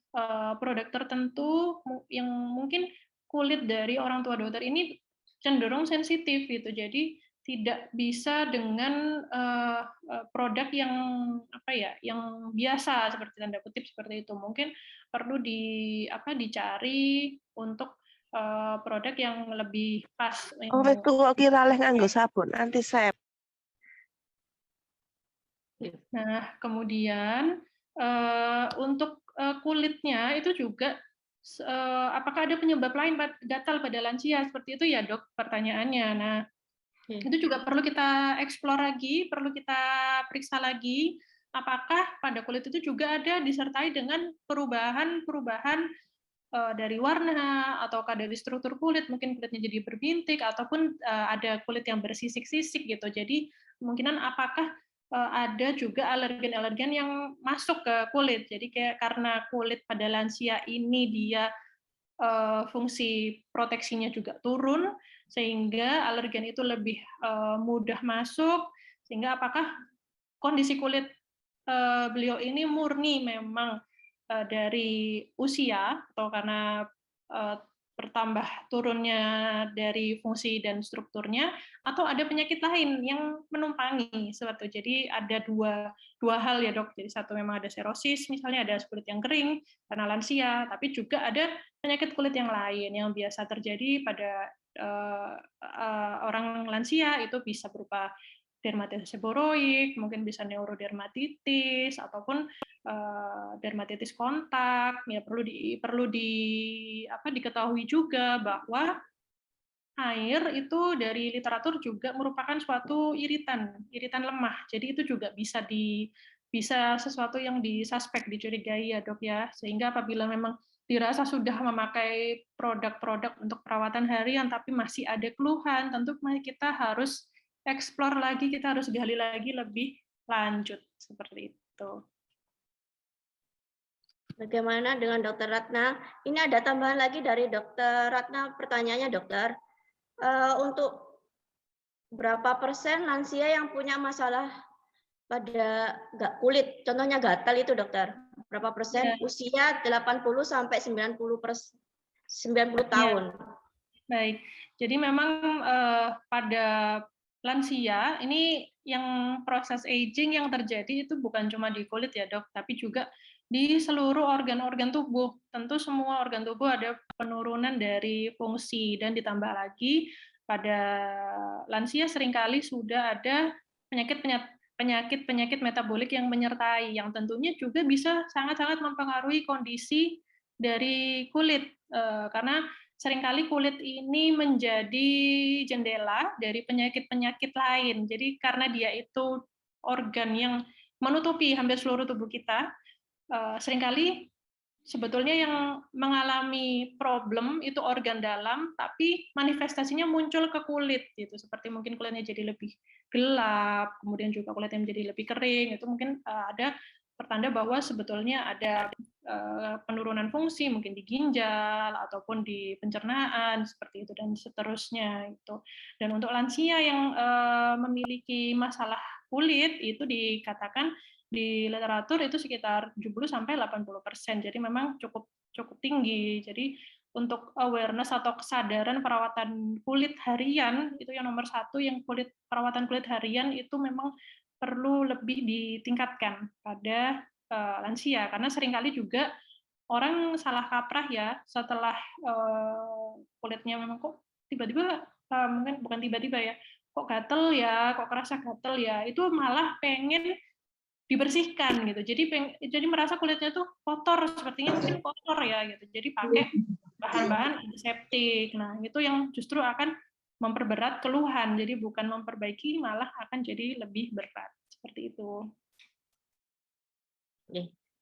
produk tertentu yang mungkin kulit dari orang tua dokter ini cenderung sensitif gitu. Jadi tidak bisa dengan produk yang yang biasa seperti tanda kutip seperti itu. Mungkin perlu dicari untuk produk yang lebih pas. Itu kok kira oleh nganggo sabun antisep. Nah, kemudian untuk kulitnya itu juga apakah ada penyebab lain gatal pada lansia seperti itu ya, Dok? Pertanyaannya. Nah, Itu juga perlu kita eksplor lagi, perlu kita periksa lagi, apakah pada kulit itu juga ada disertai dengan perubahan-perubahan dari warna, ataukah dari struktur kulit, mungkin kulitnya jadi berbintik, ataupun ada kulit yang bersisik-sisik gitu. Jadi kemungkinan apakah ada juga alergen-alergen yang masuk ke kulit. Jadi kayak karena kulit pada lansia ini dia fungsi proteksinya juga turun, sehingga alergen itu lebih mudah masuk, sehingga apakah kondisi kulit beliau ini murni memang dari usia, atau karena bertambah turunnya dari fungsi dan strukturnya, atau ada penyakit lain yang menumpangi suatu. Jadi ada dua hal ya dok. Jadi satu memang ada serosis, misalnya ada kulit yang kering karena lansia, tapi juga ada penyakit kulit yang lain yang biasa terjadi pada orang lansia, itu bisa berupa dermatitis seboroik, mungkin bisa neurodermatitis, ataupun dermatitis kontak. Ya perlu diketahui juga bahwa air itu dari literatur juga merupakan suatu iritan lemah. Jadi itu juga bisa sesuatu yang disuspek, dicurigai ya dok ya. Sehingga apabila memang dirasa sudah memakai produk-produk untuk perawatan harian tapi masih ada keluhan, tentu kita harus eksplor lagi, kita harus gali lagi lebih lanjut seperti itu. Bagaimana dengan Dokter Ratna? Ini ada tambahan lagi dari Dokter Ratna, pertanyaannya dokter. Untuk berapa persen lansia yang punya masalah pada kulit, contohnya gatal itu dokter? Berapa persen? Ya. Usia 80 sampai 90 tahun. Baik, jadi memang pada lansia ini yang proses aging yang terjadi itu bukan cuma di kulit ya dok, tapi juga di seluruh organ-organ tubuh. Tentu semua organ tubuh ada penurunan dari fungsi, dan ditambah lagi pada lansia seringkali sudah ada penyakit metabolik yang menyertai, yang tentunya juga bisa sangat-sangat mempengaruhi kondisi dari kulit, karena seringkali kulit ini menjadi jendela dari penyakit-penyakit lain. Jadi karena dia itu organ yang menutupi hampir seluruh tubuh kita, seringkali sebetulnya yang mengalami problem itu organ dalam, tapi manifestasinya muncul ke kulit gitu. Seperti mungkin kulitnya jadi lebih gelap, kemudian juga kulitnya menjadi lebih kering. Itu mungkin ada pertanda bahwa sebetulnya ada penurunan fungsi, mungkin di ginjal ataupun di pencernaan seperti itu, dan seterusnya itu. Dan untuk lansia yang memiliki masalah kulit itu dikatakan di literatur itu sekitar 70 sampai 80%. Jadi memang cukup tinggi. Jadi untuk awareness atau kesadaran perawatan kulit harian itu yang nomor satu, yang perawatan kulit harian itu memang perlu lebih ditingkatkan pada lansia, karena seringkali juga orang salah kaprah ya, setelah kulitnya memang kok tiba-tiba, mungkin bukan tiba-tiba ya, kok gatel ya, kok kerasa gatel ya, itu malah pengen dibersihkan gitu. Jadi merasa kulitnya tuh kotor, sepertinya mungkin kotor ya gitu. Jadi pakai bahan-bahan antiseptik. Nah, itu yang justru akan memperberat keluhan. Jadi bukan memperbaiki, malah akan jadi lebih berat. Seperti itu.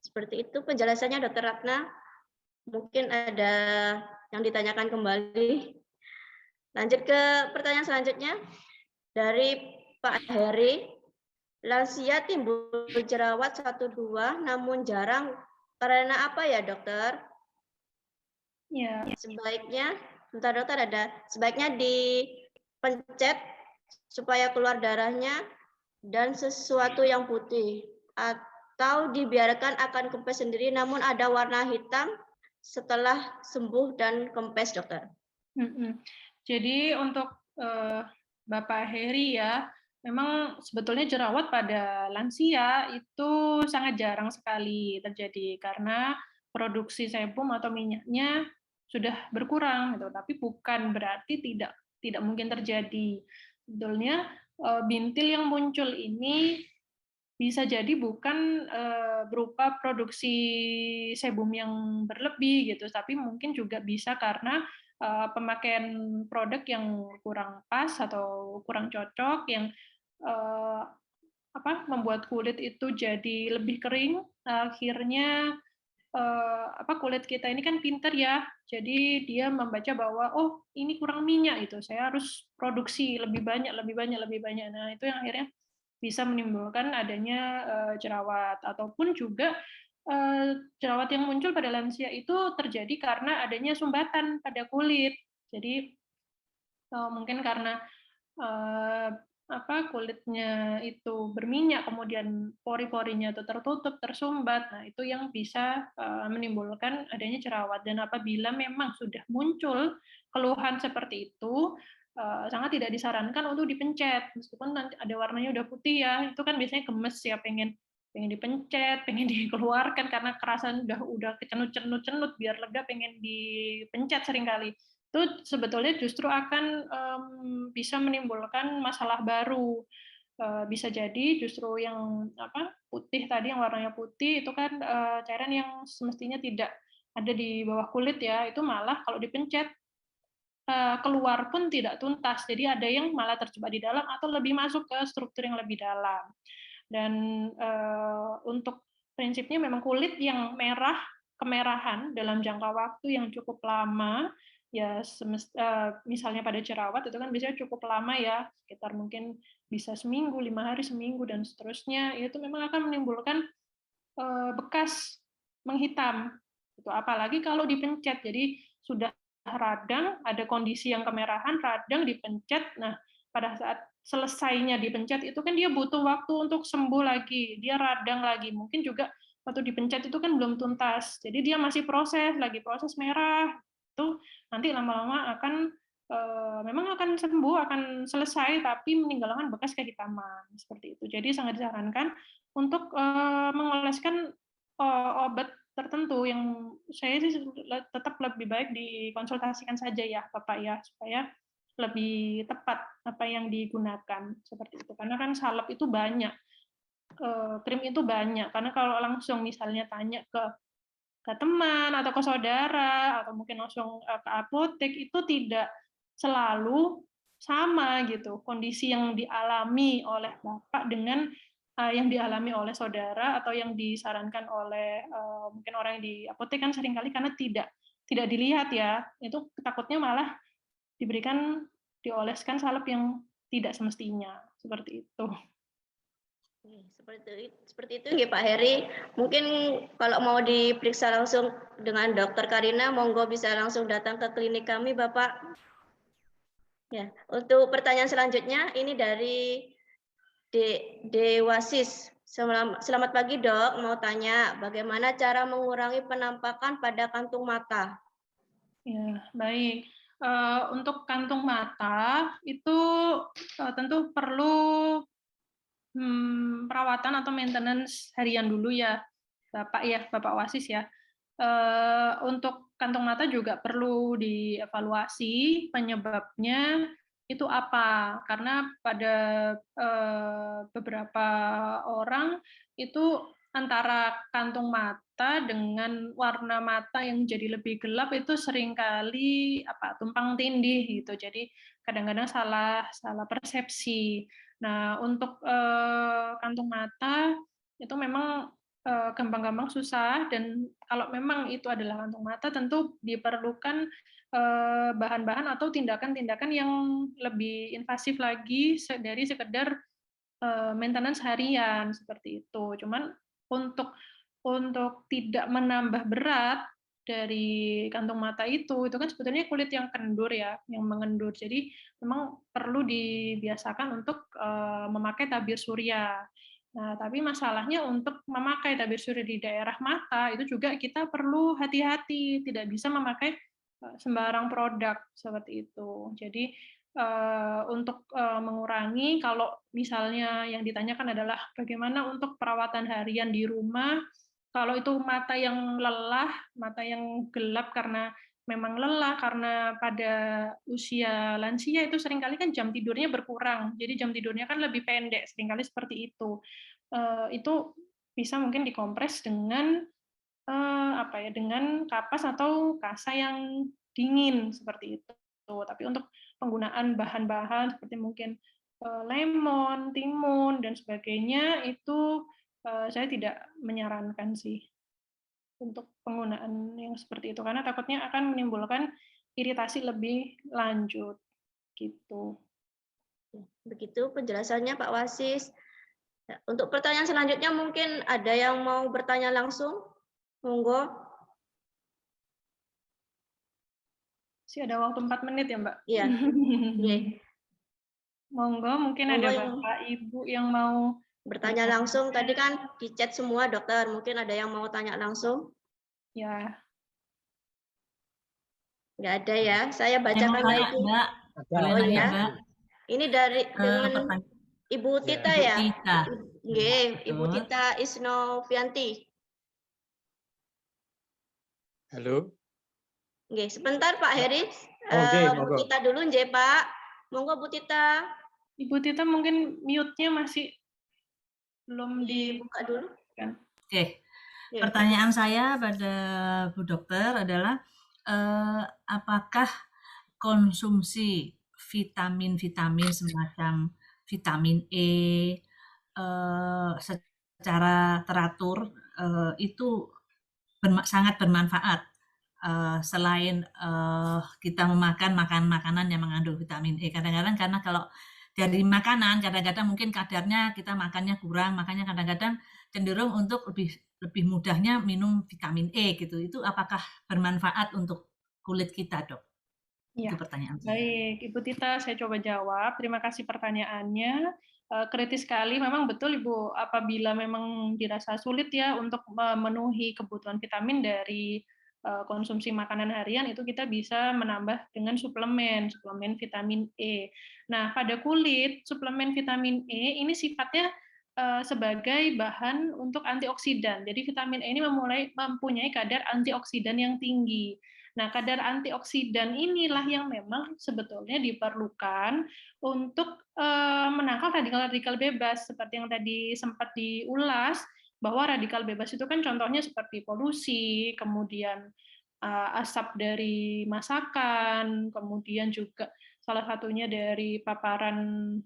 Seperti itu penjelasannya Dokter Ratna. Mungkin ada yang ditanyakan kembali. Lanjut ke pertanyaan selanjutnya dari Pak Heri. Lansia timbul jerawat 1-2 namun jarang, karena apa ya dokter? Ya. Sebaiknya, bentar dokter, sebaiknya dipencet supaya keluar darahnya dan sesuatu yang putih, atau dibiarkan akan kempes sendiri namun ada warna hitam setelah sembuh dan kempes dokter. Jadi untuk Bapak Heri ya, memang sebetulnya jerawat pada lansia itu sangat jarang sekali terjadi karena produksi sebum atau minyaknya sudah berkurang gitu. Tapi bukan berarti tidak mungkin terjadi. Sebetulnya bintil yang muncul ini bisa jadi bukan berupa produksi sebum yang berlebih gitu, tapi mungkin juga bisa karena pemakaian produk yang kurang pas atau kurang cocok, yang membuat kulit itu jadi lebih kering, akhirnya kulit kita ini kan pinter ya, jadi dia membaca bahwa oh ini kurang minyak itu, saya harus produksi lebih banyak, lebih banyak, lebih banyak. Nah itu yang akhirnya bisa menimbulkan adanya jerawat, ataupun juga jerawat yang muncul pada lansia itu terjadi karena adanya sumbatan pada kulit. Jadi mungkin karena kulitnya itu berminyak, kemudian pori-porinya itu tertutup, tersumbat. Nah, itu yang bisa menimbulkan adanya jerawat. Dan apabila memang sudah muncul keluhan seperti itu, sangat tidak disarankan untuk dipencet. Meskipun nanti ada warnanya udah putih ya, itu kan biasanya gemes ya, pengen dipencet, pengen dikeluarkan karena kerasan udah kecenut-cenut biar lega, pengen dipencet seringkali. Itu sebetulnya justru akan bisa menimbulkan masalah baru. Bisa jadi justru yang putih tadi, yang warnanya putih itu kan cairan yang semestinya tidak ada di bawah kulit ya, itu malah kalau dipencet keluar pun tidak tuntas. Jadi ada yang malah terjebak di dalam atau lebih masuk ke struktur yang lebih dalam. Dan untuk prinsipnya memang kulit yang merah, kemerahan dalam jangka waktu yang cukup lama, ya misalnya pada jerawat itu kan biasanya cukup lama ya, sekitar mungkin bisa seminggu, 5 hari seminggu, dan seterusnya, itu memang akan menimbulkan bekas menghitam. Itu apalagi kalau dipencet, jadi sudah radang, ada kondisi yang kemerahan, radang, dipencet, nah pada saat selesainya dipencet itu kan dia butuh waktu untuk sembuh lagi, dia radang lagi, mungkin juga waktu dipencet itu kan belum tuntas, jadi dia masih proses merah, itu nanti lama-lama akan memang akan sembuh, akan selesai, tapi meninggalkan bekas kehitaman seperti itu. Jadi sangat disarankan untuk mengoleskan obat tertentu yang saya sih tetap lebih baik dikonsultasikan saja ya Bapak ya, supaya lebih tepat apa yang digunakan seperti itu. Karena kan salep itu banyak, krim itu banyak. Karena kalau langsung misalnya tanya ke teman atau ke saudara atau mungkin langsung ke apotek, itu tidak selalu sama gitu kondisi yang dialami oleh Bapak dengan yang dialami oleh saudara atau yang disarankan oleh mungkin orang yang di apotek. Kan seringkali karena tidak dilihat ya, itu takutnya malah dioleskan salep yang tidak semestinya, seperti itu. Seperti itu ya Pak Heri. Mungkin kalau mau diperiksa langsung dengan Dokter Karina, monggo bisa langsung datang ke klinik kami Bapak. Ya, untuk pertanyaan selanjutnya ini dari Dewasis. Selamat pagi Dok, mau tanya bagaimana cara mengurangi penampakan pada kantung mata? Ya, baik. Untuk kantung mata itu tentu perlu perawatan atau maintenance harian dulu ya, Bapak Wasis ya. Untuk kantung mata juga perlu dievaluasi penyebabnya itu apa, karena pada beberapa orang itu antara kantung mata dengan warna mata yang jadi lebih gelap itu seringkali tumpang tindih gitu, jadi kadang-kadang salah persepsi. Nah, untuk kantung mata itu memang gampang-gampang susah, dan kalau memang itu adalah kantung mata tentu diperlukan bahan-bahan atau tindakan-tindakan yang lebih invasif lagi dari sekedar maintenance harian seperti itu. Cuman untuk tidak menambah berat dari kantung mata itu kan sebetulnya kulit yang kendur ya, yang mengendur. Jadi memang perlu dibiasakan untuk memakai tabir surya. Nah, tapi masalahnya untuk memakai tabir surya di daerah mata itu juga kita perlu hati-hati, tidak bisa memakai sembarang produk seperti itu. Jadi untuk mengurangi, kalau misalnya yang ditanyakan adalah bagaimana untuk perawatan harian di rumah, kalau itu mata yang lelah, mata yang gelap karena memang lelah, karena pada usia lansia itu seringkali kan jam tidurnya berkurang, jadi jam tidurnya kan lebih pendek, seringkali seperti itu. Itu bisa mungkin dikompres dengan dengan kapas atau kasa yang dingin seperti itu. Tapi untuk penggunaan bahan-bahan seperti mungkin lemon, timun dan sebagainya itu saya tidak menyarankan sih untuk penggunaan yang seperti itu karena takutnya akan menimbulkan iritasi lebih lanjut gitu. Begitu penjelasannya Pak Wasis. Untuk pertanyaan selanjutnya mungkin ada yang mau bertanya langsung. Monggo. Masih ada waktu 4 menit ya, Mbak? Iya. Monggo, mungkin ada Bapak Ibu yang mau bertanya langsung. Tadi kan di chat semua dokter, mungkin ada yang mau tanya langsung. Ya. Nggak ada ya, saya bacakan lagi. Mbak. Oh ya, Mbak. Ini dari dengan Ibu Tita ya? Ibu Tita Isnovianti. Halo. Nggih, sebentar Pak Heri. Bu Tita dulu nggih, Pak. Monggo Bu Tita. Ibu Tita mungkin mute-nya masih belum dibuka dulu. Oke. Pertanyaan saya pada Bu Dokter adalah apakah konsumsi vitamin-vitamin semacam vitamin E secara teratur itu sangat bermanfaat selain kita memakan makanan yang mengandung vitamin E. Kadang-kadang karena kalau dari makanan kadang-kadang mungkin kadarnya kita makannya kurang, makanya kadang-kadang cenderung untuk lebih mudahnya minum vitamin E gitu. Itu apakah bermanfaat untuk kulit kita, Dok? Ya. Itu pertanyaan saya. Baik, Ibu Tita, saya coba jawab. Terima kasih pertanyaannya. Kritis sekali, memang betul Ibu, apabila memang dirasa sulit ya untuk memenuhi kebutuhan vitamin dari konsumsi makanan harian, itu kita bisa menambah dengan suplemen vitamin E. Nah, pada kulit, suplemen vitamin E ini sifatnya sebagai bahan untuk antioksidan. Jadi vitamin E ini mempunyai kadar antioksidan yang tinggi. Nah, kadar antioksidan inilah yang memang sebetulnya diperlukan untuk menangkal radikal-radikal bebas, seperti yang tadi sempat diulas, bahwa radikal bebas itu kan contohnya seperti polusi, kemudian asap dari masakan, kemudian juga salah satunya dari paparan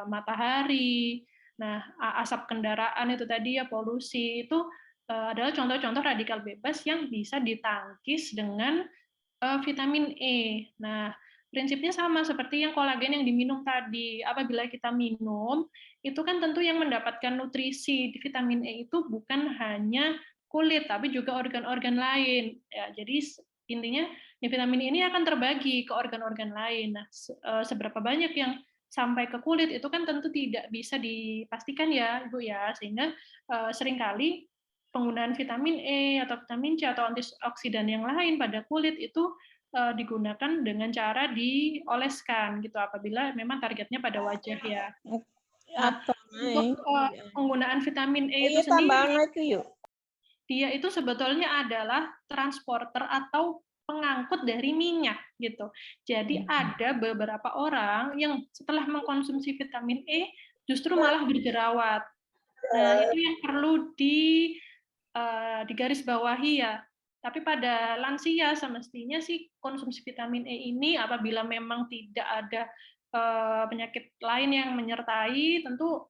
matahari, nah asap kendaraan itu tadi ya polusi, itu adalah contoh-contoh radikal bebas yang bisa ditangkis dengan vitamin E. Nah, prinsipnya sama seperti yang kolagen yang diminum tadi. Apabila kita minum, itu kan tentu yang mendapatkan nutrisi di vitamin E itu bukan hanya kulit, tapi juga organ-organ lain. Ya, jadi intinya vitamin E ini akan terbagi ke organ-organ lain. Nah, seberapa banyak yang sampai ke kulit itu kan tentu tidak bisa dipastikan ya, Ibu ya, sehingga seringkali penggunaan vitamin E atau vitamin C atau antioksidan yang lain pada kulit itu digunakan dengan cara dioleskan gitu apabila memang targetnya pada wajah ya. Nah, untuk penggunaan vitamin E itu sendiri, dia itu sebetulnya adalah transporter atau pengangkut dari minyak gitu. Jadi ada beberapa orang yang setelah mengkonsumsi vitamin E justru malah berjerawat. Nah, itu yang perlu digarisbawahi ya. Tapi pada lansia semestinya sih konsumsi vitamin E ini apabila memang tidak ada penyakit lain yang menyertai, tentu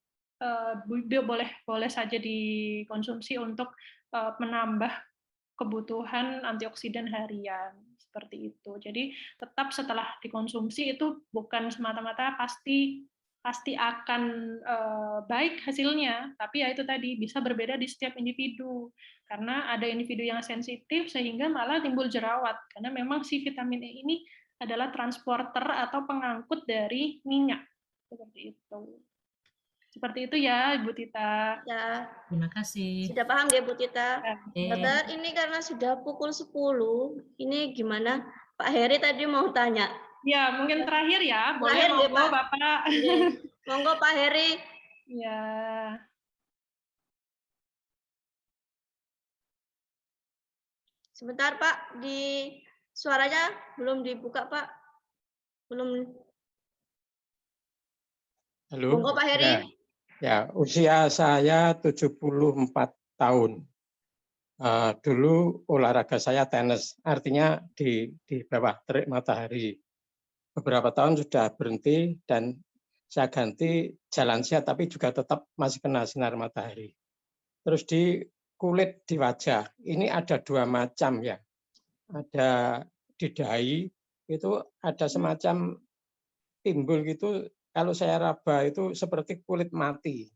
boleh saja dikonsumsi untuk menambah kebutuhan antioksidan harian seperti itu. Jadi tetap setelah dikonsumsi itu bukan semata-mata pasti akan baik hasilnya, tapi ya itu tadi bisa berbeda di setiap individu. Karena ada individu yang sensitif sehingga malah timbul jerawat karena memang si vitamin E ini adalah transporter atau pengangkut dari minyak. Seperti itu. Seperti itu ya, Ibu Tita. Ya. Terima kasih. Sudah paham ya, Bu Tita? Dokter, ini karena sudah pukul 10, ini gimana? Pak Heri tadi mau tanya. Ya, mungkin terakhir ya. Boleh monggo, Bapak. Monggo Pak Heri. Ya. Sebentar Pak, di suaranya belum dibuka Pak. Belum. Halo. Monggo Pak Heri. Ya, usia saya 74 tahun. Dulu olahraga saya tenis, artinya di bawah terik matahari. Beberapa tahun sudah berhenti dan saya ganti jalan sehat, tapi juga tetap masih kena sinar matahari. Terus di kulit di wajah, ini ada 2 macam ya. Ada di dahi, itu ada semacam timbul gitu, kalau saya raba itu seperti kulit mati.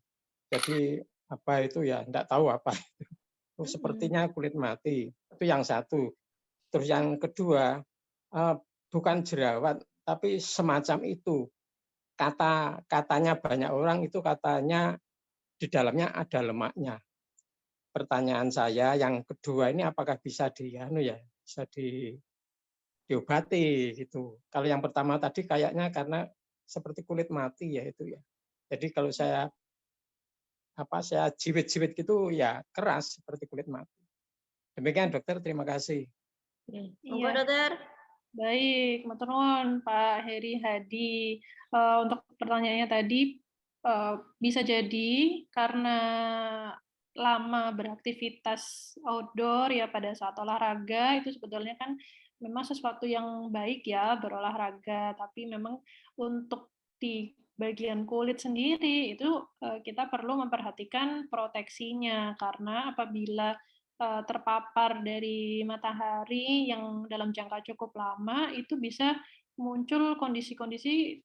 Jadi apa itu ya, enggak tahu apa itu. Sepertinya kulit mati. Itu yang satu. Terus yang kedua, bukan jerawat, tapi semacam itu. Katanya banyak orang itu katanya di dalamnya ada lemaknya. Pertanyaan saya yang kedua ini apakah bisa bisa diobati gitu. Kalau yang pertama tadi kayaknya karena seperti kulit mati ya itu ya. Jadi kalau saya jiwit-jiwit gitu ya keras seperti kulit mati. Demikian dokter, terima kasih. Monggo Iya. dokter. Baik, matur nuwun Pak Heri Hadi. Untuk pertanyaannya tadi, bisa jadi karena lama beraktivitas outdoor ya pada saat olahraga, itu sebetulnya kan memang sesuatu yang baik ya berolahraga, tapi memang untuk di bagian kulit sendiri itu kita perlu memperhatikan proteksinya, karena apabila terpapar dari matahari yang dalam jangka cukup lama, itu bisa muncul kondisi-kondisi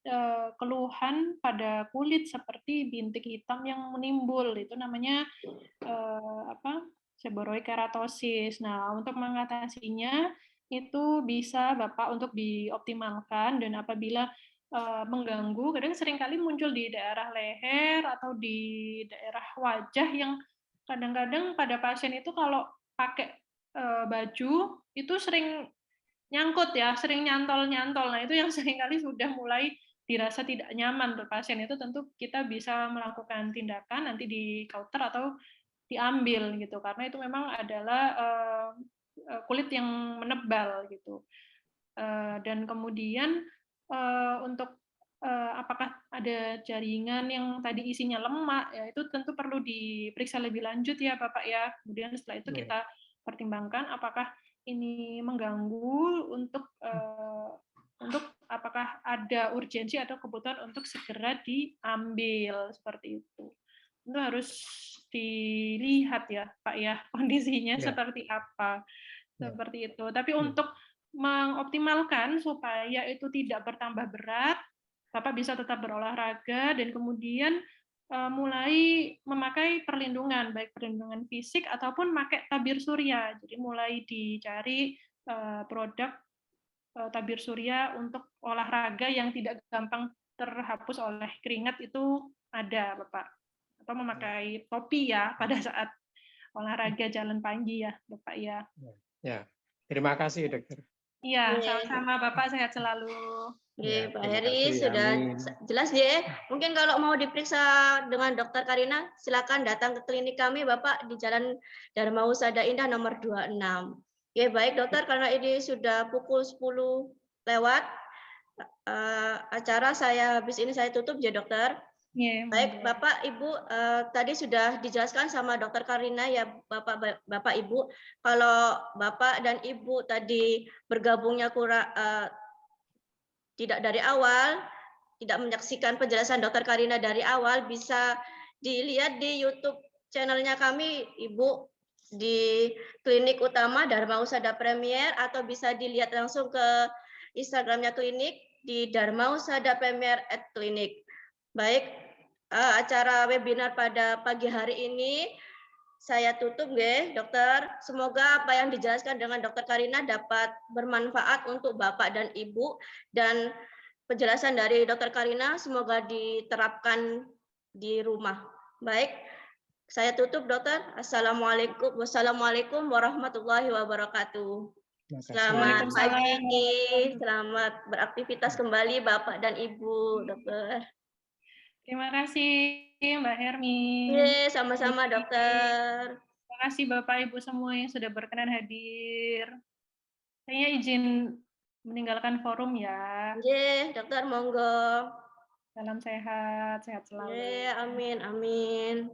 keluhan pada kulit seperti bintik hitam yang menimbul. Itu namanya seborrheic keratosis. Nah, untuk mengatasinya itu bisa Bapak untuk dioptimalkan, dan apabila mengganggu, kadang seringkali muncul di daerah leher atau di daerah wajah yang kadang-kadang pada pasien itu kalau pakai baju itu sering nyangkut ya, sering nyantol-nyantol. Nah, itu yang seringkali sudah mulai dirasa tidak nyaman untuk pasien. Itu tentu kita bisa melakukan tindakan nanti di counter atau diambil gitu, karena itu memang adalah kulit yang menebal gitu. Dan kemudian untuk apakah ada jaringan yang tadi isinya lemak, ya itu tentu perlu diperiksa lebih lanjut ya Bapak ya. Kemudian setelah itu kita pertimbangkan apakah ini mengganggu untuk apakah ada urgensi atau kebutuhan untuk segera diambil seperti itu. Itu harus dilihat ya Pak ya, kondisinya seperti apa. Seperti itu. Tapi untuk mengoptimalkan supaya itu tidak bertambah berat, Bapak bisa tetap berolahraga dan kemudian mulai memakai perlindungan, baik perlindungan fisik ataupun pakai tabir surya. Jadi mulai dicari produk tabir surya untuk olahraga yang tidak gampang terhapus oleh keringat, itu ada Bapak. Atau memakai topi ya pada saat olahraga jalan pagi ya Bapak ya. Ya, terima kasih dokter. Iya, sama-sama Bapak, sehat selalu. Pak terima Heri kasih, sudah amin. jelas ya. Mungkin kalau mau diperiksa dengan Dokter Karina, silakan datang ke klinik kami Bapak di Jalan Dharma Husada Indah nomor 26. Baik dokter, karena ini sudah pukul 10 lewat, acara habis ini saya tutup ya dokter. Baik Bapak Ibu, tadi sudah dijelaskan sama Dokter Karina ya Bapak Ibu, kalau Bapak dan Ibu tadi bergabungnya tidak dari awal, tidak menyaksikan penjelasan Dokter Karina dari awal, bisa dilihat di YouTube channelnya kami Ibu, di Klinik Utama Dharma Husada Premier, atau bisa dilihat langsung ke Instagramnya klinik di Dharma Husada Premier @klinik. Baik, acara webinar pada pagi hari ini saya tutup dokter. Semoga apa yang dijelaskan dengan Dokter Karina dapat bermanfaat untuk Bapak dan Ibu, dan penjelasan dari Dokter Karina semoga diterapkan di rumah. Baik, saya tutup dokter. Wassalamualaikum warahmatullahi wabarakatuh. Selamat pagi, selamat beraktivitas kembali Bapak dan Ibu, dokter. Terima kasih Mbak Hermi. Sama-sama dokter. Terima kasih Bapak Ibu semua yang sudah berkenan hadir. Saya izin meninggalkan forum ya. Dokter monggo. Salam sehat, sehat selalu. Amin, amin.